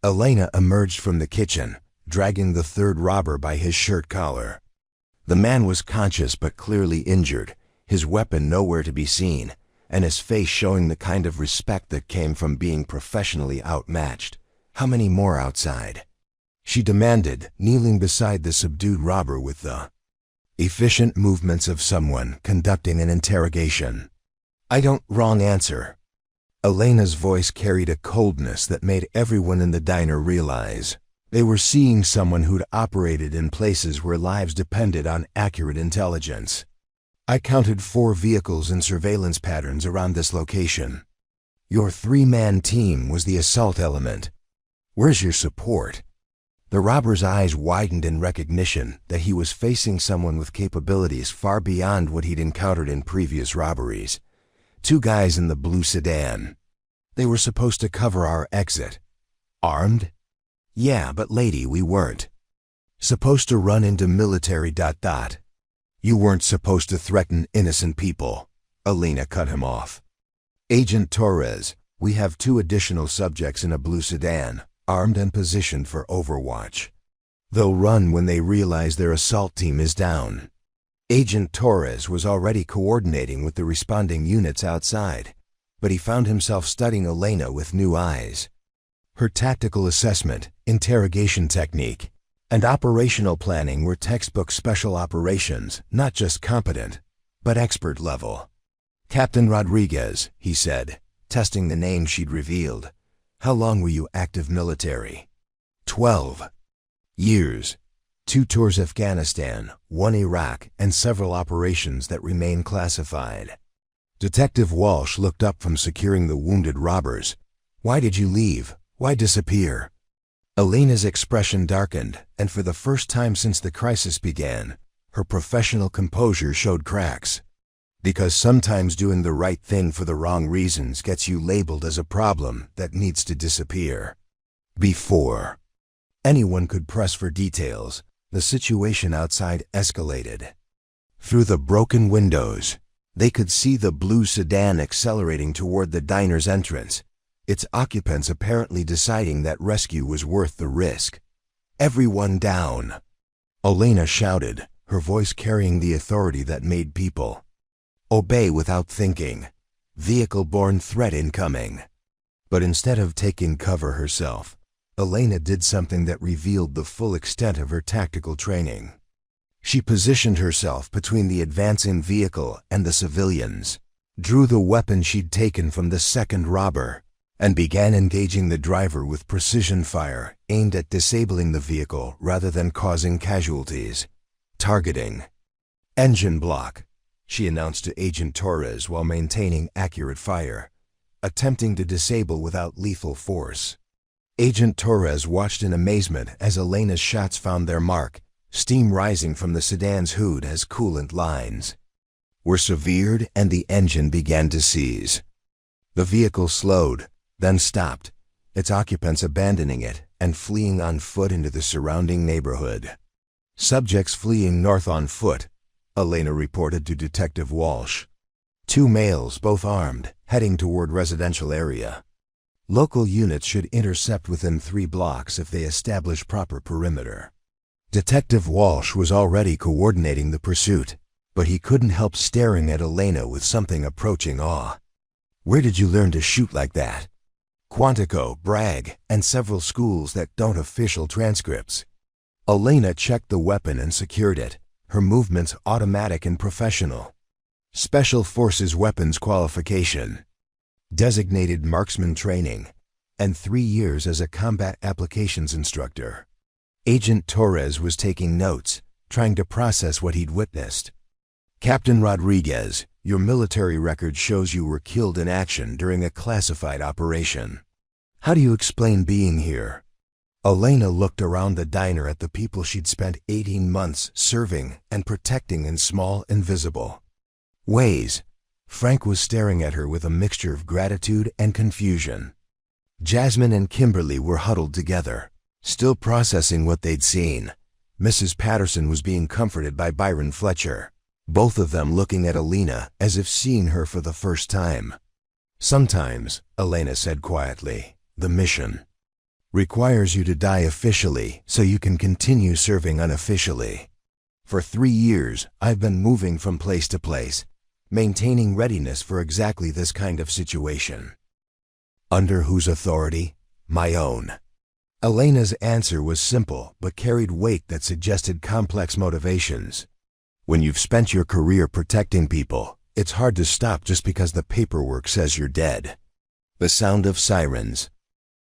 Elena emerged from the kitchen, dragging the third robber by his shirt collar. The man was conscious but clearly injured, his weapon nowhere to be seen, and his face showing the kind of respect that came from being professionally outmatched. "How many more outside?" she demanded, kneeling beside the subdued robber with the efficient movements of someone conducting an interrogation. "I don't." Wrong answer. Elena's voice carried a coldness that made everyone in the diner realize they were seeing someone who'd operated in places where lives depended on accurate intelligence. "I counted 4 vehicles and surveillance patterns around this location. Your 3-man team was the assault element. Where's your support?" The robber's eyes widened in recognition that he was facing someone with capabilities far beyond what he'd encountered in previous robberies. 2 guys in the blue sedan. "They were supposed to cover our exit." "Armed?" "Yeah, but lady, we weren't supposed to run into military ... "You weren't supposed to threaten innocent people." Elena cut him off. "Agent Torres, we have 2 additional subjects in a blue sedan, armed and positioned for overwatch. They'll run when they realize their assault team is down." Agent Torres was already coordinating with the responding units outside, but he found himself studying Elena with new eyes. Her tactical assessment, interrogation technique, and operational planning were textbook special operations, not just competent, but expert level. "Captain Rodriguez," he said, testing the name she'd revealed. "How long were you active military?" 12 years. 2 tours Afghanistan, 1 Iraq, and several operations that remain classified. Detective Walsh looked up from securing the wounded robbers. "Why did you leave? Why disappear?" Elena's expression darkened, and for the first time since the crisis began, her professional composure showed cracks. "Because sometimes doing the right thing for the wrong reasons gets you labeled as a problem that needs to disappear." Before anyone could press for details, the situation outside escalated. Through the broken windows, they could see the blue sedan accelerating toward the diner's entrance, its occupants apparently deciding that rescue was worth the risk. "Everyone down!" Elena shouted, her voice carrying the authority that made people obey without thinking. "Vehicle-borne threat incoming." But instead of taking cover herself, Elena did something that revealed the full extent of her tactical training. She positioned herself between the advancing vehicle and the civilians, drew the weapon she'd taken from the second robber, and began engaging the driver with precision fire aimed at disabling the vehicle rather than causing casualties. "Targeting engine block," she announced to Agent Torres while maintaining accurate fire, attempting to disable without lethal force. Agent Torres watched in amazement as Elena's shots found their mark, steam rising from the sedan's hood as coolant lines were severed and the engine began to seize. The vehicle slowed, then stopped, its occupants abandoning it and fleeing on foot into the surrounding neighborhood. "Subjects fleeing north on foot," Elena reported to Detective Walsh. 2 males, both armed, heading toward residential area. "Local units should intercept within 3 blocks if they establish proper perimeter." Detective Walsh was already coordinating the pursuit, but he couldn't help staring at Elena with something approaching awe. "Where did you learn to shoot like that?" "Quantico, Bragg, and several schools that don't official transcripts." Elena checked the weapon and secured it, her movements automatic and professional. Special Forces weapons qualification, designated marksman training, and 3 years as a combat applications instructor. Agent Torres was taking notes, trying to process what he'd witnessed. Captain Rodriguez, your military record shows you were killed in action during a classified operation. How do you explain being here? Elena looked around the diner at the people she'd spent 18 months serving and protecting in small, invisible ways. Frank was staring at her with a mixture of gratitude and confusion. Jasmine and Kimberly were huddled together, still processing what they'd seen. Mrs. Patterson was being comforted by Byron Fletcher, both of them looking at Elena as if seeing her for the first time. Sometimes, Elena said quietly, the mission requires you to die officially so you can continue serving unofficially. For 3 years, I've been moving from place to place, maintaining readiness for exactly this kind of situation. Under whose authority? My own. Elena's answer was simple but carried weight that suggested complex motivations. When you've spent your career protecting people, it's hard to stop just because the paperwork says you're dead. The sound of sirens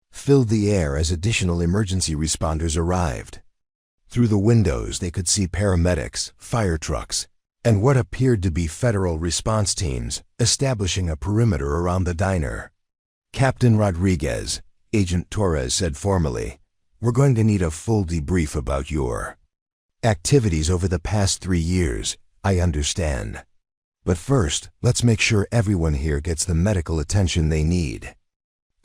filled the air as additional emergency responders arrived. Through the windows they could see paramedics, fire trucks, and what appeared to be federal response teams establishing a perimeter around the diner. Captain Rodriguez, Agent Torres said formally, we're going to need a full debrief about your activities over the past 3 years, I understand. But first, let's make sure everyone here gets the medical attention they need.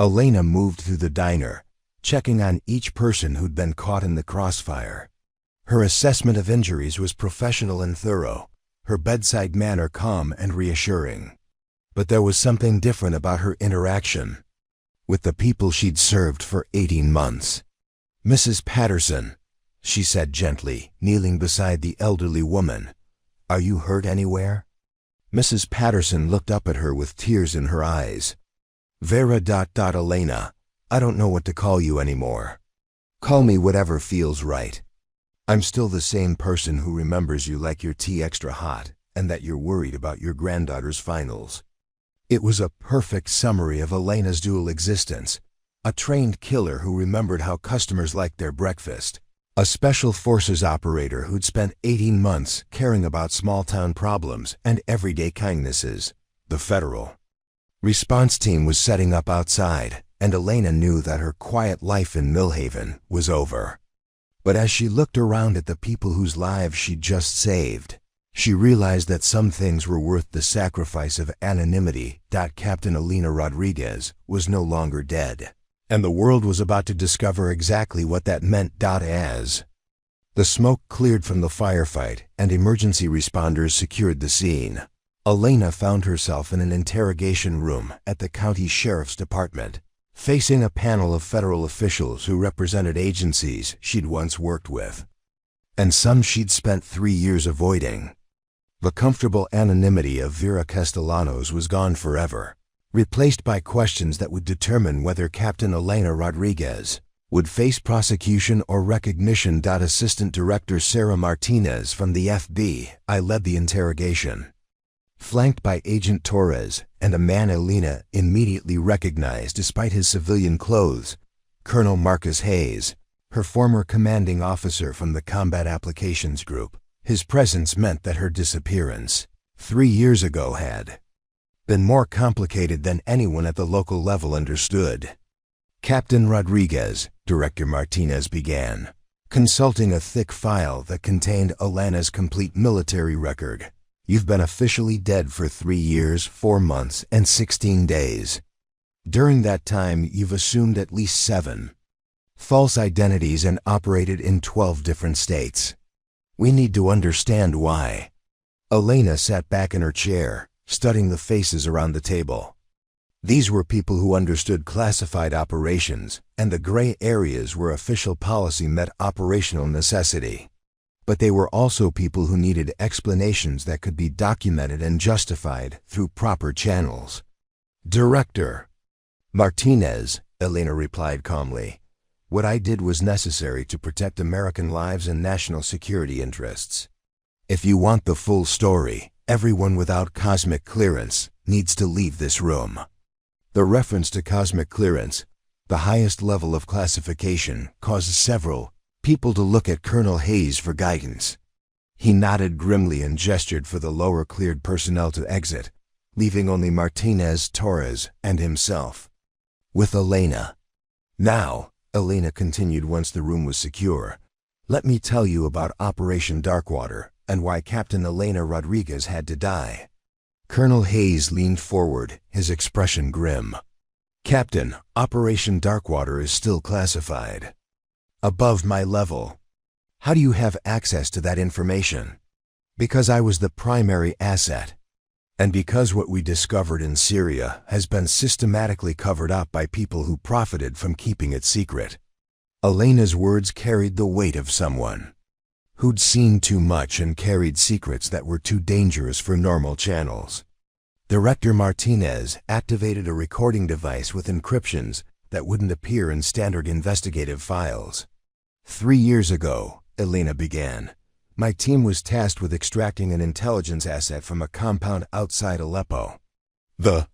Elena moved through the diner, checking on each person who'd been caught in the crossfire. Her assessment of injuries was professional and thorough, her bedside manner calm and reassuring. But there was something different about her interaction with the people she'd served for 18 months. Mrs. Patterson, she said gently, kneeling beside the elderly woman, are you hurt anywhere? Mrs. Patterson looked up at her with tears in her eyes. Vera. Elena, I don't know what to call you anymore. Call me whatever feels right. I'm still the same person who remembers you like your tea extra hot and that you're worried about your granddaughter's finals. It was a perfect summary of Elena's dual existence. A trained killer who remembered how customers liked their breakfast. A special forces operator who'd spent 18 months caring about small-town problems and everyday kindnesses. The federal response team was setting up outside, and Elena knew that her quiet life in Millhaven was over. But as she looked around at the people whose lives she'd just saved, she realized that some things were worth the sacrifice of anonymity. Captain Elena Rodriguez was no longer dead, and the world was about to discover exactly what that meant. As the smoke cleared from the firefight and emergency responders secured the scene, Elena found herself in an interrogation room at the county sheriff's department, facing a panel of federal officials who represented agencies she'd once worked with, and some she'd spent 3 years avoiding. The comfortable anonymity of Vera Castellanos was gone forever, replaced by questions that would determine whether Captain Elena Rodriguez would face prosecution or recognition. Assistant Director Sarah Martinez from the FBI led the interrogation, flanked by Agent Torres and a man Elena immediately recognized despite his civilian clothes, Colonel Marcus Hayes, her former commanding officer from the Combat Applications Group. His presence meant that her disappearance 3 years ago had been more complicated than anyone at the local level understood. Captain Rodriguez, Director Martinez began, consulting a thick file that contained Elena's complete military record. You've been officially dead for 3 years, 4 months, and 16 days. During that time, you've assumed at least 7 false identities and operated in 12 different states. We need to understand why. Elena sat back in her chair, studying the faces around the table. These were people who understood classified operations and the gray areas where official policy met operational necessity. But they were also people who needed explanations that could be documented and justified through proper channels. Director Martinez, Elena replied calmly, What I did was necessary to protect American lives and national security interests. If you want the full story, everyone without cosmic clearance needs to leave this room." The reference to cosmic clearance, the highest level of classification, caused several people to look at Colonel Hayes for guidance. He nodded grimly and gestured for the lower cleared personnel to exit, leaving only Martinez, Torres, and himself. With Elena. "Now," Elena continued once the room was secure, "let me tell you about Operation Darkwater and why Captain Elena Rodriguez had to die." Colonel Hayes leaned forward, his expression grim. "Captain, Operation Darkwater is still classified. Above my level. How do you have access to that information?" "Because I was the primary asset. And because what we discovered in Syria has been systematically covered up by people who profited from keeping it secret." Elena's words carried the weight of someone who'd seen too much and carried secrets that were too dangerous for normal channels. Director Martinez activated a recording device with encryptions that wouldn't appear in standard investigative files. "3 years ago," Elena began, "my team was tasked with extracting an intelligence asset from a compound outside Aleppo. The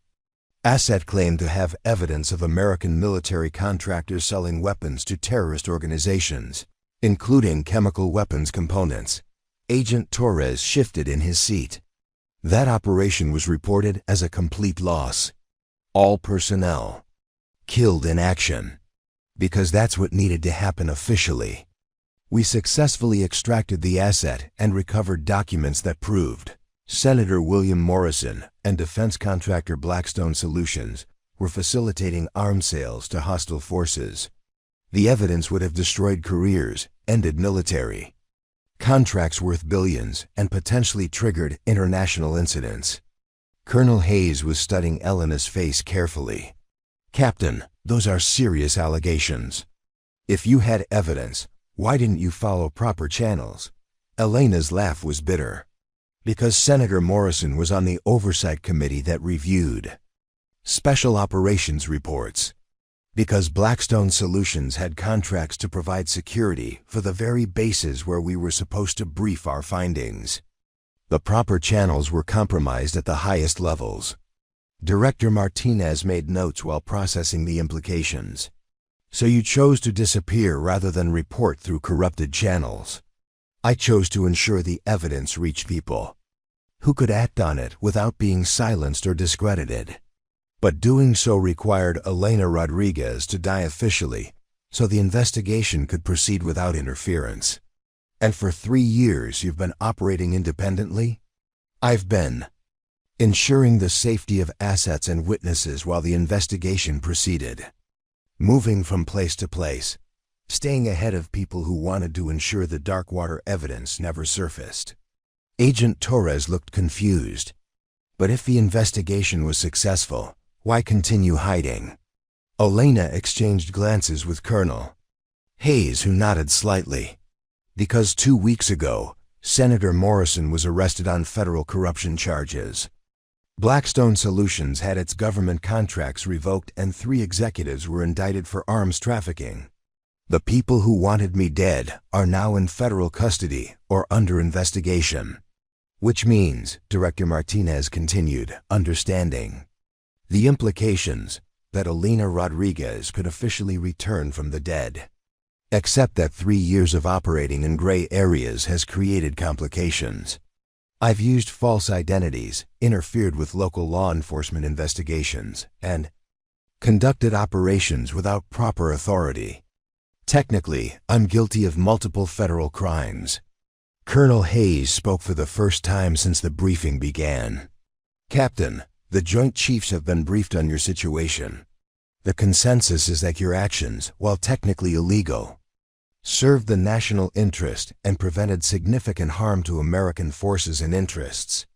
asset claimed to have evidence of American military contractors selling weapons to terrorist organizations, including chemical weapons components." Agent Torres shifted in his seat. "That operation was reported as a complete loss. All personnel killed in action. Because that's what needed to happen officially. We successfully extracted the asset and recovered documents that proved Senator William Morrison and defense contractor Blackstone Solutions were facilitating arms sales to hostile forces. The evidence would have destroyed careers, ended military contracts worth billions, and potentially triggered international incidents." Colonel Hayes was studying Elena's face carefully. "Captain, those are serious allegations. If you had evidence, why didn't you follow proper channels?" Elena's laugh was bitter. "Because Senator Morrison was on the oversight committee that reviewed special operations reports. Because Blackstone Solutions had contracts to provide security for the very bases where we were supposed to brief our findings. The proper channels were compromised at the highest levels." Director Martinez made notes while processing the implications. "So you chose to disappear rather than report through corrupted channels." "I chose to ensure the evidence reached people who could act on it without being silenced or discredited. But doing so required Elena Rodriguez to die officially, so the investigation could proceed without interference." "And for 3 years you've been operating independently?" "I've been ensuring the safety of assets and witnesses while the investigation proceeded. Moving from place to place, staying ahead of people who wanted to ensure the Darkwater evidence never surfaced." Agent Torres looked confused. "But if the investigation was successful, why continue hiding?" Elena exchanged glances with Colonel Hayes, who nodded slightly. "Because 2 weeks ago, Senator Morrison was arrested on federal corruption charges. Blackstone Solutions had its government contracts revoked and 3 executives were indicted for arms trafficking. The people who wanted me dead are now in federal custody or under investigation." "Which means," Director Martinez continued, understanding the implications, "that Elena Rodriguez could officially return from the dead. Except that 3 years of operating in gray areas has created complications. I've used false identities, interfered with local law enforcement investigations, and conducted operations without proper authority. Technically, I'm guilty of multiple federal crimes." Colonel Hayes spoke for the first time since the briefing began. "Captain, the Joint Chiefs have been briefed on your situation. The consensus is that your actions, while technically illegal, served the national interest and prevented significant harm to American forces and interests."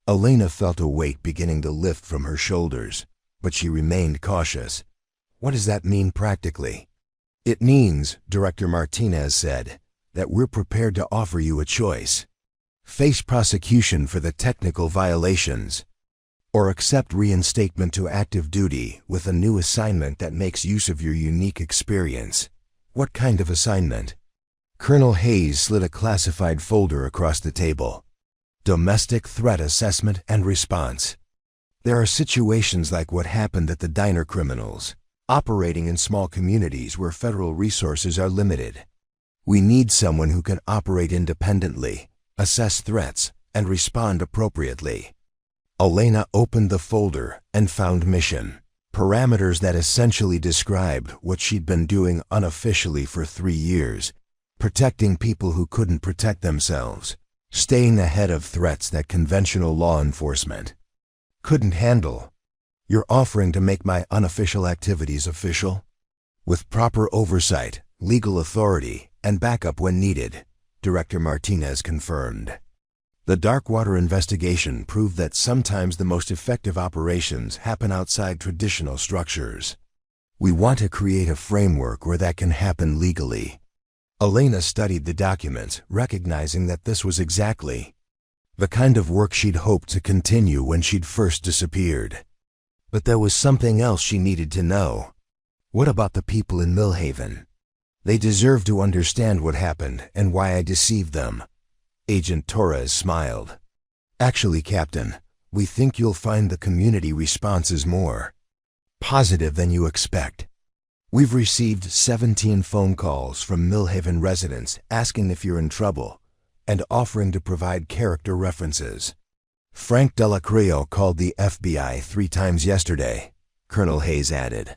Elena felt a weight beginning to lift from her shoulders, but she remained cautious. "What does that mean practically?" "It means," Director Martinez said, "that we're prepared to offer you a choice. Face prosecution for the technical violations, or accept reinstatement to active duty with a new assignment that makes use of your unique experience What kind of assignment? Colonel Hayes slid a classified folder across the table. Domestic threat assessment and response. There are situations like what happened at the diner criminals, operating in small communities where federal resources are limited. We need someone who can operate independently, assess threats, and respond appropriately. Elena opened the folder and found mission. Parameters that essentially described what she'd been doing unofficially for 3 years. Protecting people who couldn't protect themselves. Staying ahead of threats that conventional law enforcement couldn't handle. You're offering to make my unofficial activities official? With proper oversight, legal authority, and backup when needed, Director Martinez confirmed. The Darkwater investigation proved that sometimes the most effective operations happen outside traditional structures. We want to create a framework where that can happen legally. Elena studied the documents, recognizing that this was exactly the kind of work she'd hoped to continue when she'd first disappeared. But there was something else she needed to know. What about the people in Millhaven? They deserve to understand what happened and why I deceived them. Agent Torres smiled. Actually, Captain, we think you'll find the community response is more positive than you expect. We've received 17 phone calls from Millhaven residents asking if you're in trouble and offering to provide character references. Frank Delacrio called the FBI 3 times yesterday, Colonel Hayes added.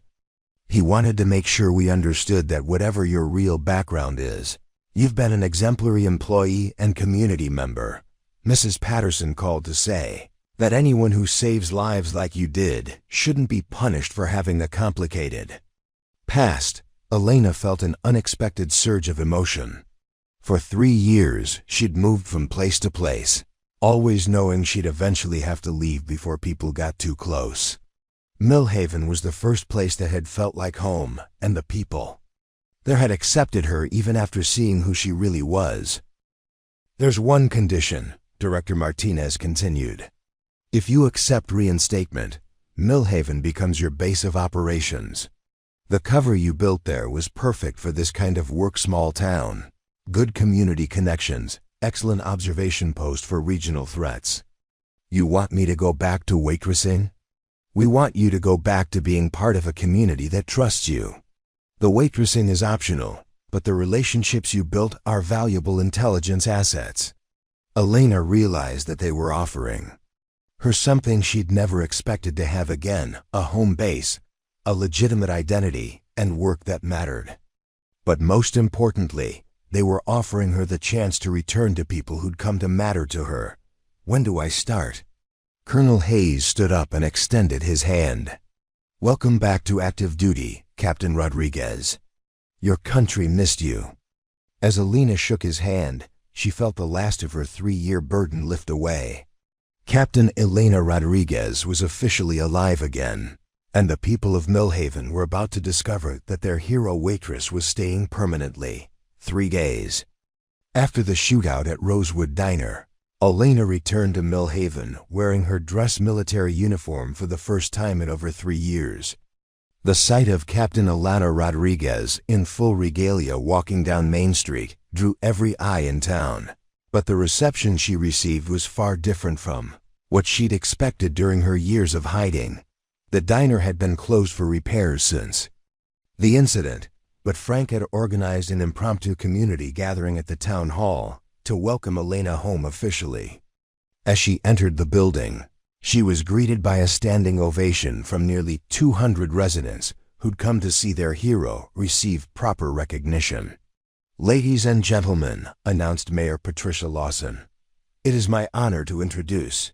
He wanted to make sure we understood that whatever your real background is, you've been an exemplary employee and community member. Mrs. Patterson called to say that anyone who saves lives like you did shouldn't be punished for having a complicated past. Elena felt an unexpected surge of emotion. For 3 years, she'd moved from place to place, always knowing she'd eventually have to leave before people got too close. Millhaven was the first place that had felt like home, and the people there had accepted her even after seeing who she really was. There's one condition, Director Martinez continued. If you accept reinstatement, Millhaven becomes your base of operations. The cover you built there was perfect for this kind of work, small town. Good community connections, excellent observation post for regional threats. You want me to go back to waitressing? We want you to go back to being part of a community that trusts you. The waitressing is optional, but the relationships you built are valuable intelligence assets. Elena realized that they were offering her something she'd never expected to have again, a home base, a legitimate identity, and work that mattered. But most importantly, they were offering her the chance to return to people who'd come to matter to her. When do I start? Colonel Hayes stood up and extended his hand. Welcome back to active duty, Captain Rodriguez. Your country missed you. As Elena shook his hand, she felt the last of her 3-year burden lift away. Captain Elena Rodriguez was officially alive again, and the people of Millhaven were about to discover that their hero waitress was staying permanently. 3 days after the shootout at Rosewood Diner, Elena returned to Millhaven wearing her dress military uniform for the first time in over 3 years. The sight of Captain Elena Rodriguez in full regalia walking down Main Street drew every eye in town. But the reception she received was far different from what she'd expected during her years of hiding. The diner had been closed for repairs since the incident, but Frank had organized an impromptu community gathering at the town hall to welcome Elena home officially. As she entered the building, she was greeted by a standing ovation from nearly 200 residents who'd come to see their hero receive proper recognition. Ladies and gentlemen, announced Mayor Patricia Lawson, it is my honor to introduce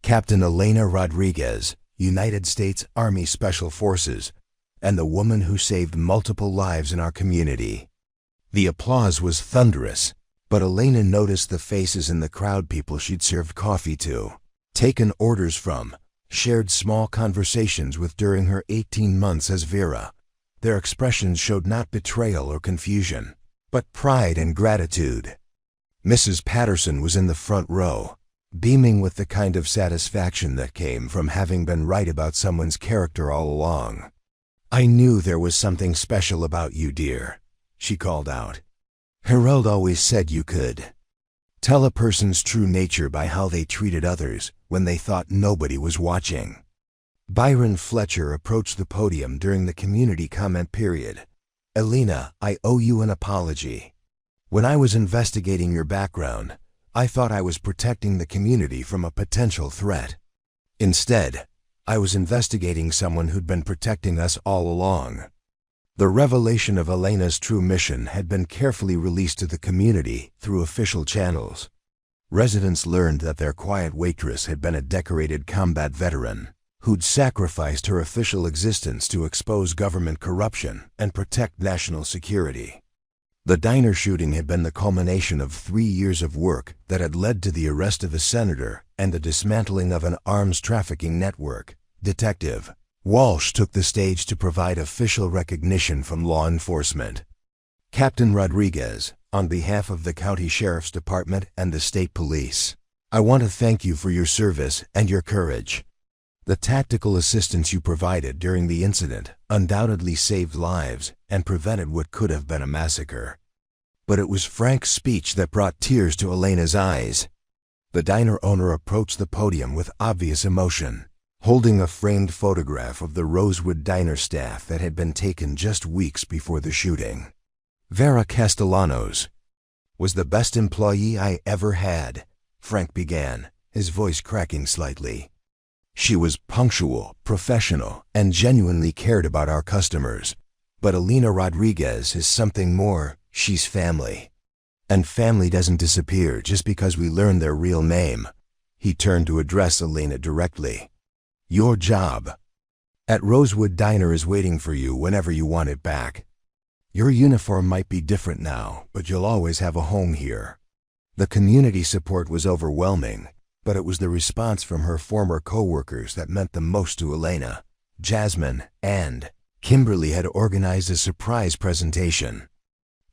Captain Elena Rodriguez, United States Army Special Forces, and the woman who saved multiple lives in our community. The applause was thunderous, but Elena noticed the faces in the crowd, people she'd served coffee to, taken orders from, shared small conversations with during her 18 months as Vera. Their expressions showed not betrayal or confusion, but pride and gratitude. Mrs. Patterson was in the front row, beaming with the kind of satisfaction that came from having been right about someone's character all along. I knew there was something special about you, dear. she called out. Harold always said you could tell a person's true nature by how they treated others when they thought nobody was watching. Byron Fletcher approached the podium during the community comment period. Elena, I owe you an apology. When I was investigating your background, I thought I was protecting the community from a potential threat. Instead, I was investigating someone who'd been protecting us all along. The revelation of Elena's true mission had been carefully released to the community through official channels. Residents learned that their quiet waitress had been a decorated combat veteran who'd sacrificed her official existence to expose government corruption and protect national security. The diner shooting had been the culmination of 3 years of work that had led to the arrest of a senator and the dismantling of an arms trafficking network. Detective Walsh took the stage to provide official recognition from law enforcement. Captain Rodriguez, on behalf of the County Sheriff's Department and the State Police, I want to thank you for your service and your courage. The tactical assistance you provided during the incident undoubtedly saved lives and prevented what could have been a massacre. But it was Frank's speech that brought tears to Elena's eyes. The diner owner approached the podium with obvious emotion, holding a framed photograph of the Rosewood Diner staff that had been taken just weeks before the shooting. Vera Castellanos was the best employee I ever had, Frank began, his voice cracking slightly. She was punctual, professional, and genuinely cared about our customers. But Elena Rodriguez is something more. She's family. And family doesn't disappear just because we learn their real name. He turned to address Elena directly. Your job at Rosewood Diner is waiting for you whenever you want it back. Your uniform might be different now, but you'll always have a home here. The community support was overwhelming, but it was the response from her former co-workers that meant the most to Elena. Jasmine and Kimberly had organized a surprise presentation.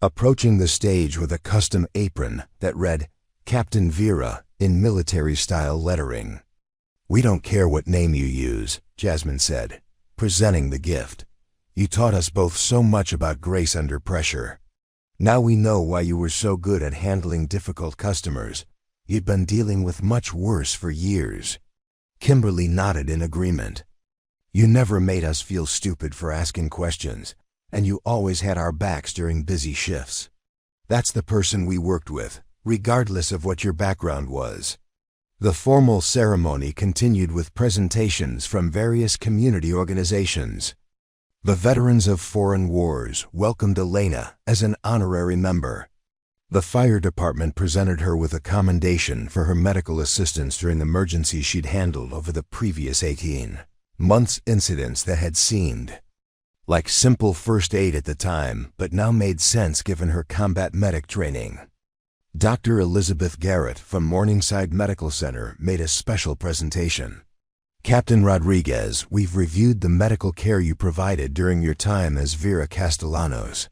Approaching the stage with a custom apron that read, Captain Vera, in military-style lettering. We don't care what name you use, Jasmine said, presenting the gift. You taught us both so much about grace under pressure. Now we know why you were so good at handling difficult customers. You'd been dealing with much worse for years. Kimberly nodded in agreement. You never made us feel stupid for asking questions, and you always had our backs during busy shifts. That's the person we worked with, regardless of what your background was. The formal ceremony continued with presentations from various community organizations. The Veterans of Foreign Wars welcomed Elena as an honorary member. The fire department presented her with a commendation for her medical assistance during emergencies she'd handled over the previous 18 months, incidents that had seemed like simple first aid at the time, but now made sense given her combat medic training. Dr. Elizabeth Garrett from Morningside Medical Center made a special presentation. Captain Rodriguez, we've reviewed the medical care you provided during your time as Vera Castellanos.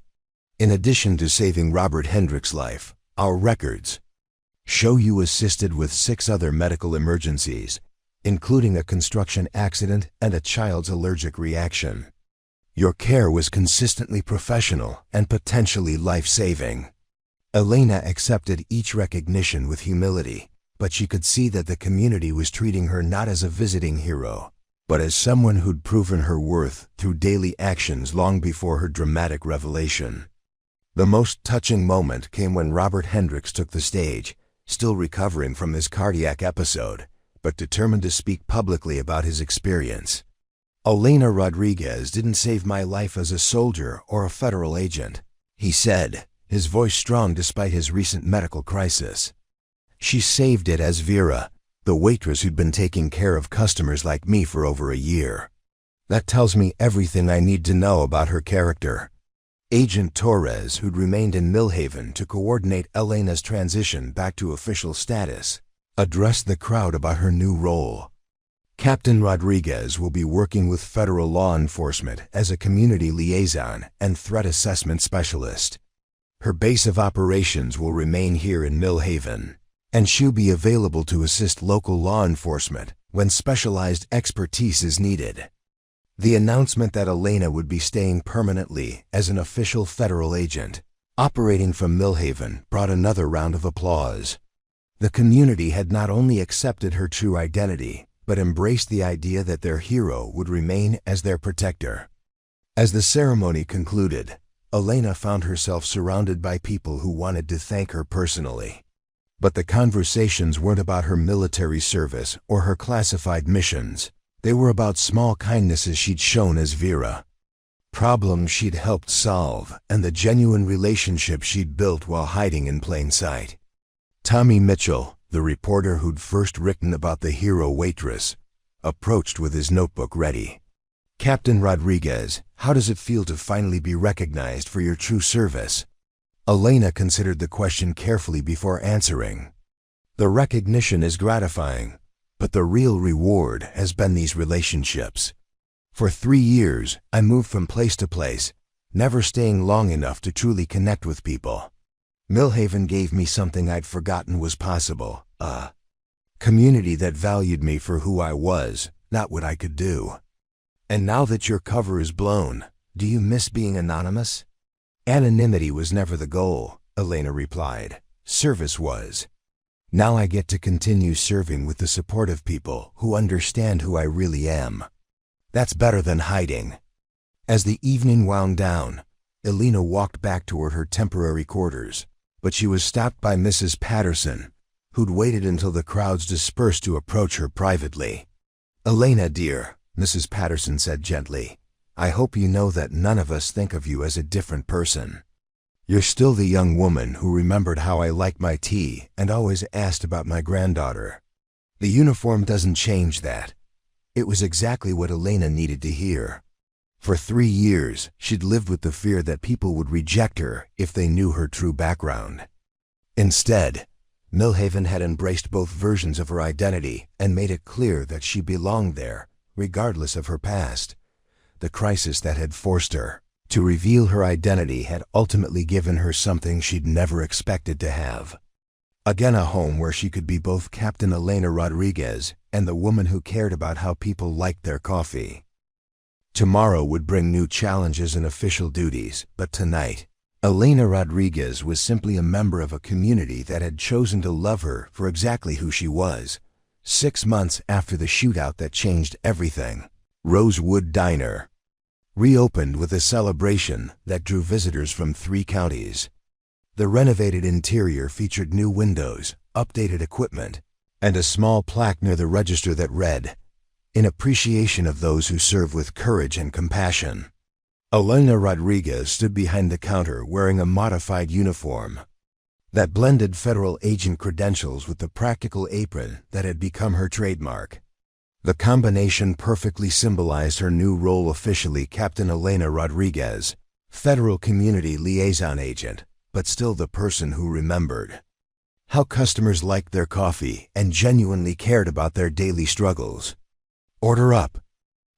In addition to saving Robert Hendrick's life, our records show you assisted with 6 other medical emergencies, including a construction accident and a child's allergic reaction. Your care was consistently professional and potentially life-saving. Elena accepted each recognition with humility, but she could see that the community was treating her not as a visiting hero, but as someone who'd proven her worth through daily actions long before her dramatic revelation. The most touching moment came when Robert Hendricks took the stage, still recovering from his cardiac episode, but determined to speak publicly about his experience. Elena Rodriguez didn't save my life as a soldier or a federal agent, he said, his voice strong despite his recent medical crisis. She saved it as Vera, the waitress who'd been taking care of customers like me for over a year. That tells me everything I need to know about her character. Agent Torres, who'd remained in Millhaven to coordinate Elena's transition back to official status, addressed the crowd about her new role. Captain Rodriguez will be working with federal law enforcement as a community liaison and threat assessment specialist. Her base of operations will remain here in Millhaven, and she'll be available to assist local law enforcement when specialized expertise is needed. The announcement that Elena would be staying permanently as an official federal agent, operating from Millhaven, brought another round of applause. The community had not only accepted her true identity, but embraced the idea that their hero would remain as their protector. As the ceremony concluded, Elena found herself surrounded by people who wanted to thank her personally. But the conversations weren't about her military service or her classified missions. They were about small kindnesses she'd shown as Vera, problems she'd helped solve, and the genuine relationship she'd built while hiding in plain sight. Tommy Mitchell, the reporter who'd first written about the hero Waitress, approached with his notebook ready. "Captain Rodriguez, how does it feel to finally be recognized for your true service?" Elena considered the question carefully before answering. "The recognition is gratifying, but the real reward has been these relationships. For 3 years, I moved from place to place, never staying long enough to truly connect with people. Millhaven gave me something I'd forgotten was possible, a community that valued me for who I was, not what I could do. And now that your cover is blown, do you miss being anonymous?" "Anonymity was never the goal," Elena replied. "Service was. Now I get to continue serving with the support of people who understand who I really am. That's better than hiding." As the evening wound down, Elena walked back toward her temporary quarters, but she was stopped by Mrs. Patterson, who'd waited until the crowds dispersed to approach her privately. "Elena, dear," Mrs. Patterson said gently, "I hope you know that none of us think of you as a different person. You're still the young woman who remembered how I liked my tea and always asked about my granddaughter. The uniform doesn't change that." It was exactly what Elena needed to hear. For 3 years, she'd lived with the fear that people would reject her if they knew her true background. Instead, Millhaven had embraced both versions of her identity and made it clear that she belonged there, regardless of her past. The crisis that had forced her to reveal her identity had ultimately given her something she'd never expected to have. Again, a home where she could be both Captain Elena Rodriguez and the woman who cared about how people liked their coffee. Tomorrow would bring new challenges and official duties, but tonight, Elena Rodriguez was simply a member of a community that had chosen to love her for exactly who she was. 6 months after the shootout that changed everything, Rosewood Diner reopened with a celebration that drew visitors from 3 counties. The renovated interior featured new windows, updated equipment, and a small plaque near the register that read, "In appreciation of those who serve with courage and compassion." Elena Rodriguez stood behind the counter wearing a modified uniform that blended federal agent credentials with the practical apron that had become her trademark. The combination perfectly symbolized her new role, officially Captain Elena Rodriguez, Federal Community Liaison Agent, but still the person who remembered how customers liked their coffee and genuinely cared about their daily struggles. "Order up,"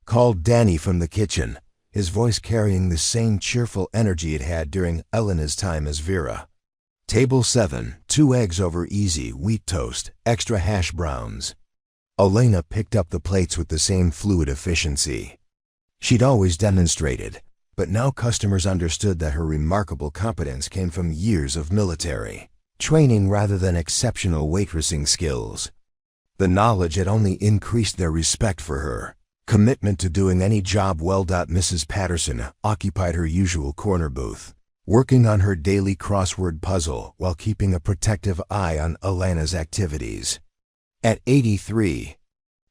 called Danny from the kitchen, his voice carrying the same cheerful energy it had during Elena's time as Vera. "Table 7, 2 eggs over easy, wheat toast, extra hash browns." Elena picked up the plates with the same fluid efficiency she'd always demonstrated, but now customers understood that her remarkable competence came from years of military training rather than exceptional waitressing skills. The knowledge had only increased their respect for her commitment to doing any job well. Mrs. Patterson occupied her usual corner booth, working on her daily crossword puzzle while keeping a protective eye on Elena's activities. At 83,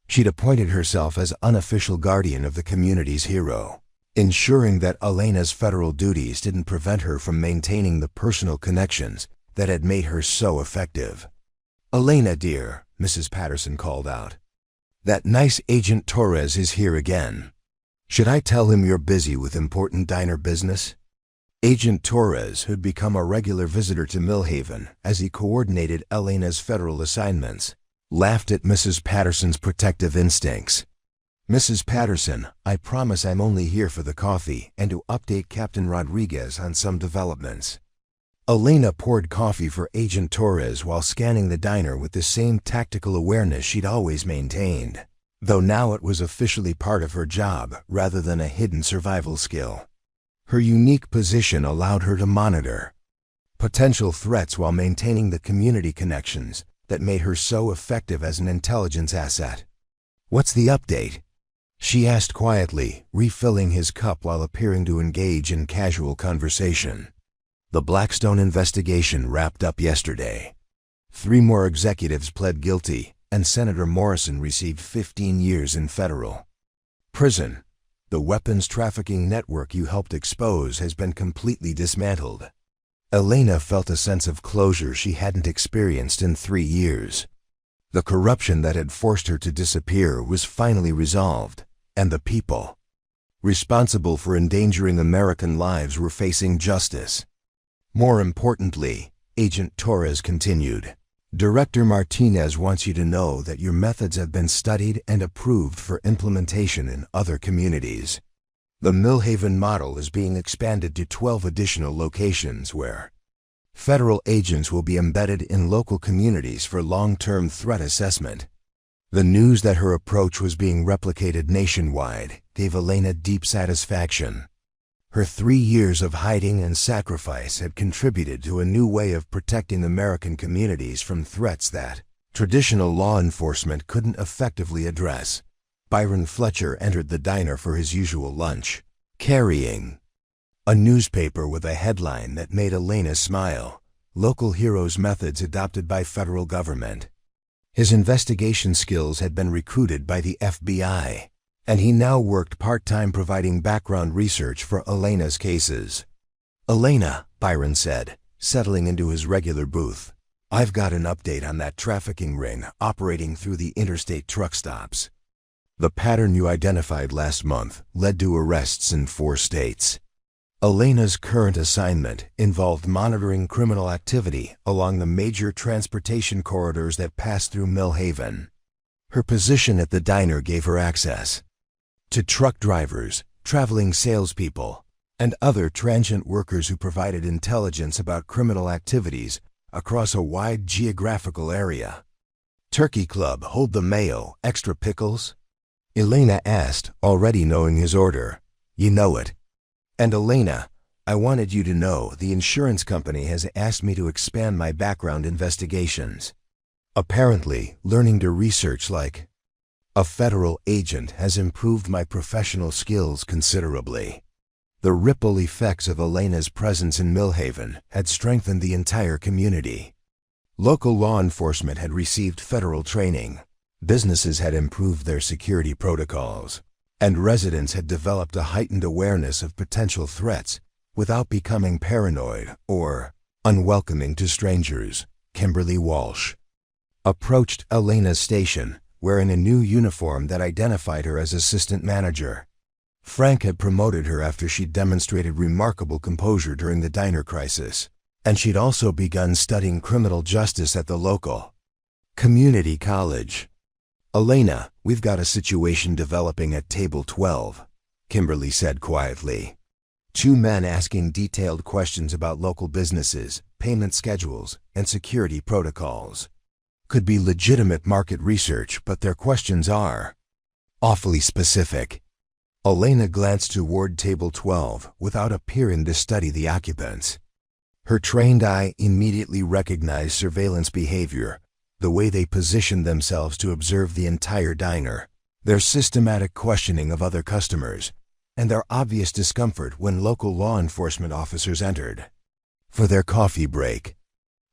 she'd appointed herself as unofficial guardian of the community's hero, ensuring that Elena's federal duties didn't prevent her from maintaining the personal connections that had made her so effective. "Elena, dear," Mrs. Patterson called out, "that nice Agent Torres is here again. Should I tell him you're busy with important diner business?" Agent Torres, who'd become a regular visitor to Millhaven as he coordinated Elena's federal assignments, laughed at Mrs. Patterson's protective instincts. "Mrs. Patterson, I promise I'm only here for the coffee and to update Captain Rodriguez on some developments." Elena poured coffee for Agent Torres while scanning the diner with the same tactical awareness she'd always maintained. though now it was officially part of her job rather than a hidden survival skill. Her unique position allowed her to monitor potential threats while maintaining the community connections that made her so effective as an intelligence asset. "What's the update?" she asked quietly, refilling his cup while appearing to engage in casual conversation. "The Blackstone investigation wrapped up yesterday. 3 more executives pled guilty, and Senator Morrison received 15 years in federal prison. The weapons trafficking network you helped expose has been completely dismantled." Elena felt a sense of closure she hadn't experienced in 3 years. The corruption that had forced her to disappear was finally resolved, and the people responsible for endangering American lives were facing justice. More importantly, Agent Torres continued, "Director Martinez wants you to know that your methods have been studied and approved for implementation in other communities. The Millhaven model is being expanded to 12 additional locations where federal agents will be embedded in local communities for long-term threat assessment." The news that her approach was being replicated nationwide gave Elena deep satisfaction. Her 3 years of hiding and sacrifice had contributed to a new way of protecting American communities from threats that traditional law enforcement couldn't effectively address. Byron Fletcher entered the diner for his usual lunch, carrying a newspaper with a headline that made Elena smile: "Local Heroes Methods Adopted by Federal Government." His investigation skills had been recruited by the FBI, and he now worked part-time providing background research for Elena's cases. "Elena," Byron said, settling into his regular booth, "I've got an update on that trafficking ring operating through the interstate truck stops. The pattern you identified last month led to arrests in 4 states. Elena's current assignment involved monitoring criminal activity along the major transportation corridors that pass through Millhaven. Her position at the diner gave her access to truck drivers, traveling salespeople, and other transient workers who provided intelligence about criminal activities across a wide geographical area. "Turkey Club, hold the mayo, extra pickles?" Elena asked, already knowing his order. "You know it." "And Elena, I wanted you to know the insurance company has asked me to expand my background investigations. Apparently, learning to research like a federal agent has improved my professional skills considerably." The ripple effects of Elena's presence in Millhaven had strengthened the entire community. Local law enforcement had received federal training, businesses had improved their security protocols, and residents had developed a heightened awareness of potential threats without becoming paranoid or unwelcoming to strangers. Kimberly Walsh approached Elena's station, wearing a new uniform that identified her as assistant manager. Frank had promoted her after she'd demonstrated remarkable composure during the diner crisis, and she'd also begun studying criminal justice at the local community college. "Elena, we've got a situation developing at table 12, Kimberly said quietly. 2 men asking detailed questions about local businesses, payment schedules, and security protocols. Could be legitimate market research, but their questions are awfully specific." Elena glanced toward table 12 without appearing to study the occupants. Her trained eye immediately recognized surveillance behavior, the way they positioned themselves to observe the entire diner, their systematic questioning of other customers, and their obvious discomfort when local law enforcement officers entered for their coffee break.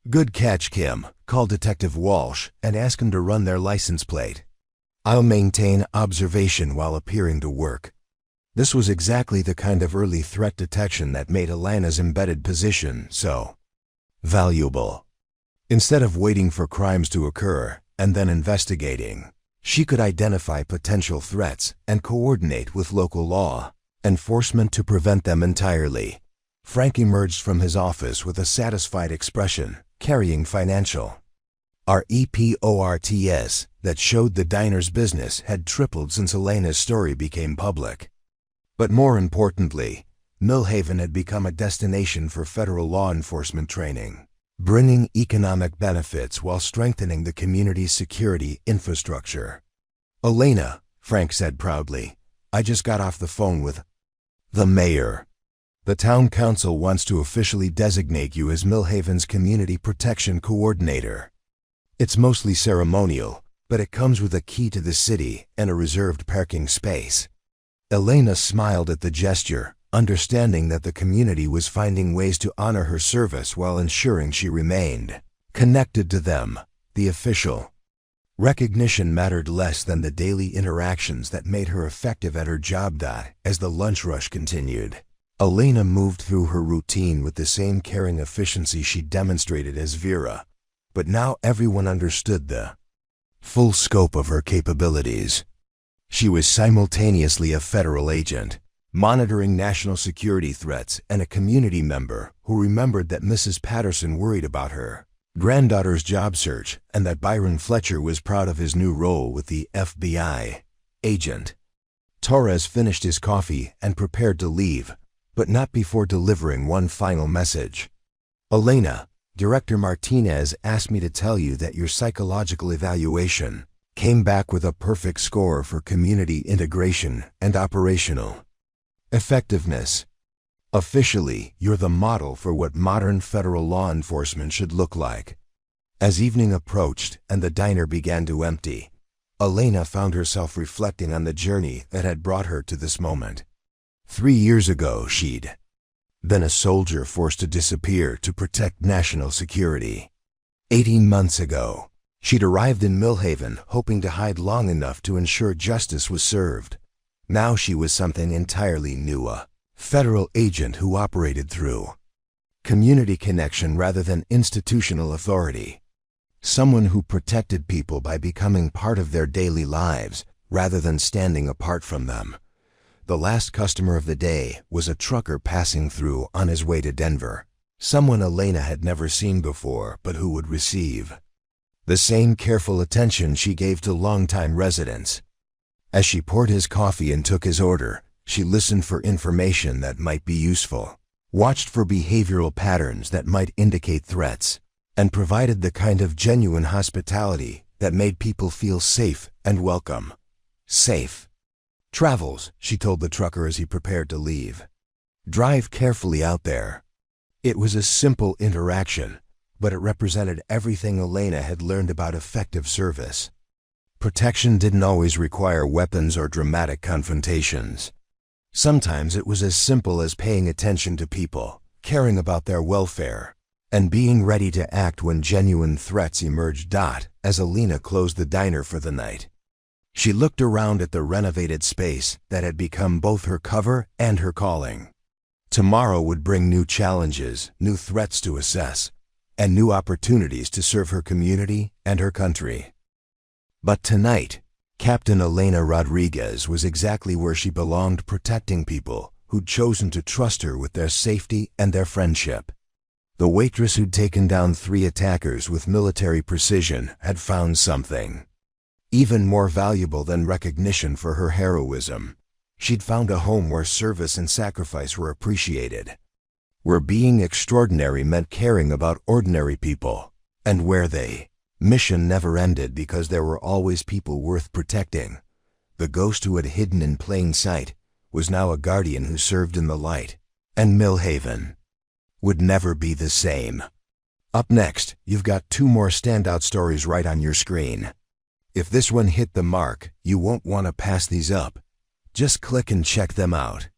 "Good catch, Kim. Call Detective Walsh and ask him to run their license plate. I'll maintain observation while appearing to work." This was exactly the kind of early threat detection that made Elena's embedded position so valuable. Instead of waiting for crimes to occur and then investigating, she could identify potential threats and coordinate with local law enforcement to prevent them entirely. Frank emerged from his office with a satisfied expression, carrying financial reports that showed the diner's business had tripled since Elena's story became public. But more importantly, Millhaven had become a destination for federal law enforcement training, bringing economic benefits while strengthening the community's security infrastructure. "Elena," Frank said proudly, "I just got off the phone with the mayor. The town council wants to officially designate you as Millhaven's Community Protection Coordinator. It's mostly ceremonial, but it comes with a key to the city and a reserved parking space." Elena smiled at the gesture, understanding that the community was finding ways to honor her service while ensuring she remained connected to them, the official. Recognition mattered less than the daily interactions that made her effective at her job. As the lunch rush continued, Elena moved through her routine with the same caring efficiency she demonstrated as Vera, but now everyone understood the full scope of her capabilities. She was simultaneously a federal agent, monitoring national security threats, and a community member who remembered that Mrs. Patterson worried about her granddaughter's job search and that Byron Fletcher was proud of his new role with the FBI agent. Torres finished his coffee and prepared to leave, but not before delivering one final message. "Elena, Director Martinez asked me to tell you that your psychological evaluation came back with a perfect score for community integration and operational effectiveness. Officially, you're the model for what modern federal law enforcement should look like." As evening approached and the diner began to empty, Elena found herself reflecting on the journey that had brought her to this moment. 3 years ago, she'd been a soldier forced to disappear to protect national security. 18 months ago, she'd arrived in Millhaven hoping to hide long enough to ensure justice was served. Now she was something entirely new, a federal agent who operated through community connection rather than institutional authority. Someone who protected people by becoming part of their daily lives rather than standing apart from them. The last customer of the day was a trucker passing through on his way to Denver. Someone Elena had never seen before, but who would receive the same careful attention she gave to longtime residents. As she poured his coffee and took his order, she listened for information that might be useful, watched for behavioral patterns that might indicate threats, and provided the kind of genuine hospitality that made people feel safe and welcome. Safe travels, she told the trucker as he prepared to leave. Drive carefully out there. It was a simple interaction, but it represented everything Elena had learned about effective service. Protection didn't always require weapons or dramatic confrontations. Sometimes it was as simple as paying attention to people, caring about their welfare, and being ready to act when genuine threats emerged. As Elena closed the diner for the night, she looked around at the renovated space that had become both her cover and her calling. Tomorrow would bring new challenges, new threats to assess, and new opportunities to serve her community and her country. But tonight, Captain Elena Rodriguez was exactly where she belonged, protecting people who'd chosen to trust her with their safety and their friendship. The waitress who'd taken down 3 attackers with military precision had found something even more valuable than recognition for her heroism. She'd found a home where service and sacrifice were appreciated, where being extraordinary meant caring about ordinary people, and where they mission never ended because there were always people worth protecting. The ghost who had hidden in plain sight was now a guardian who served in the light, and Millhaven would never be the same. Up next, you've got 2 more standout stories right on your screen. If this one hit the mark, you won't want to pass these up. Just click and check them out.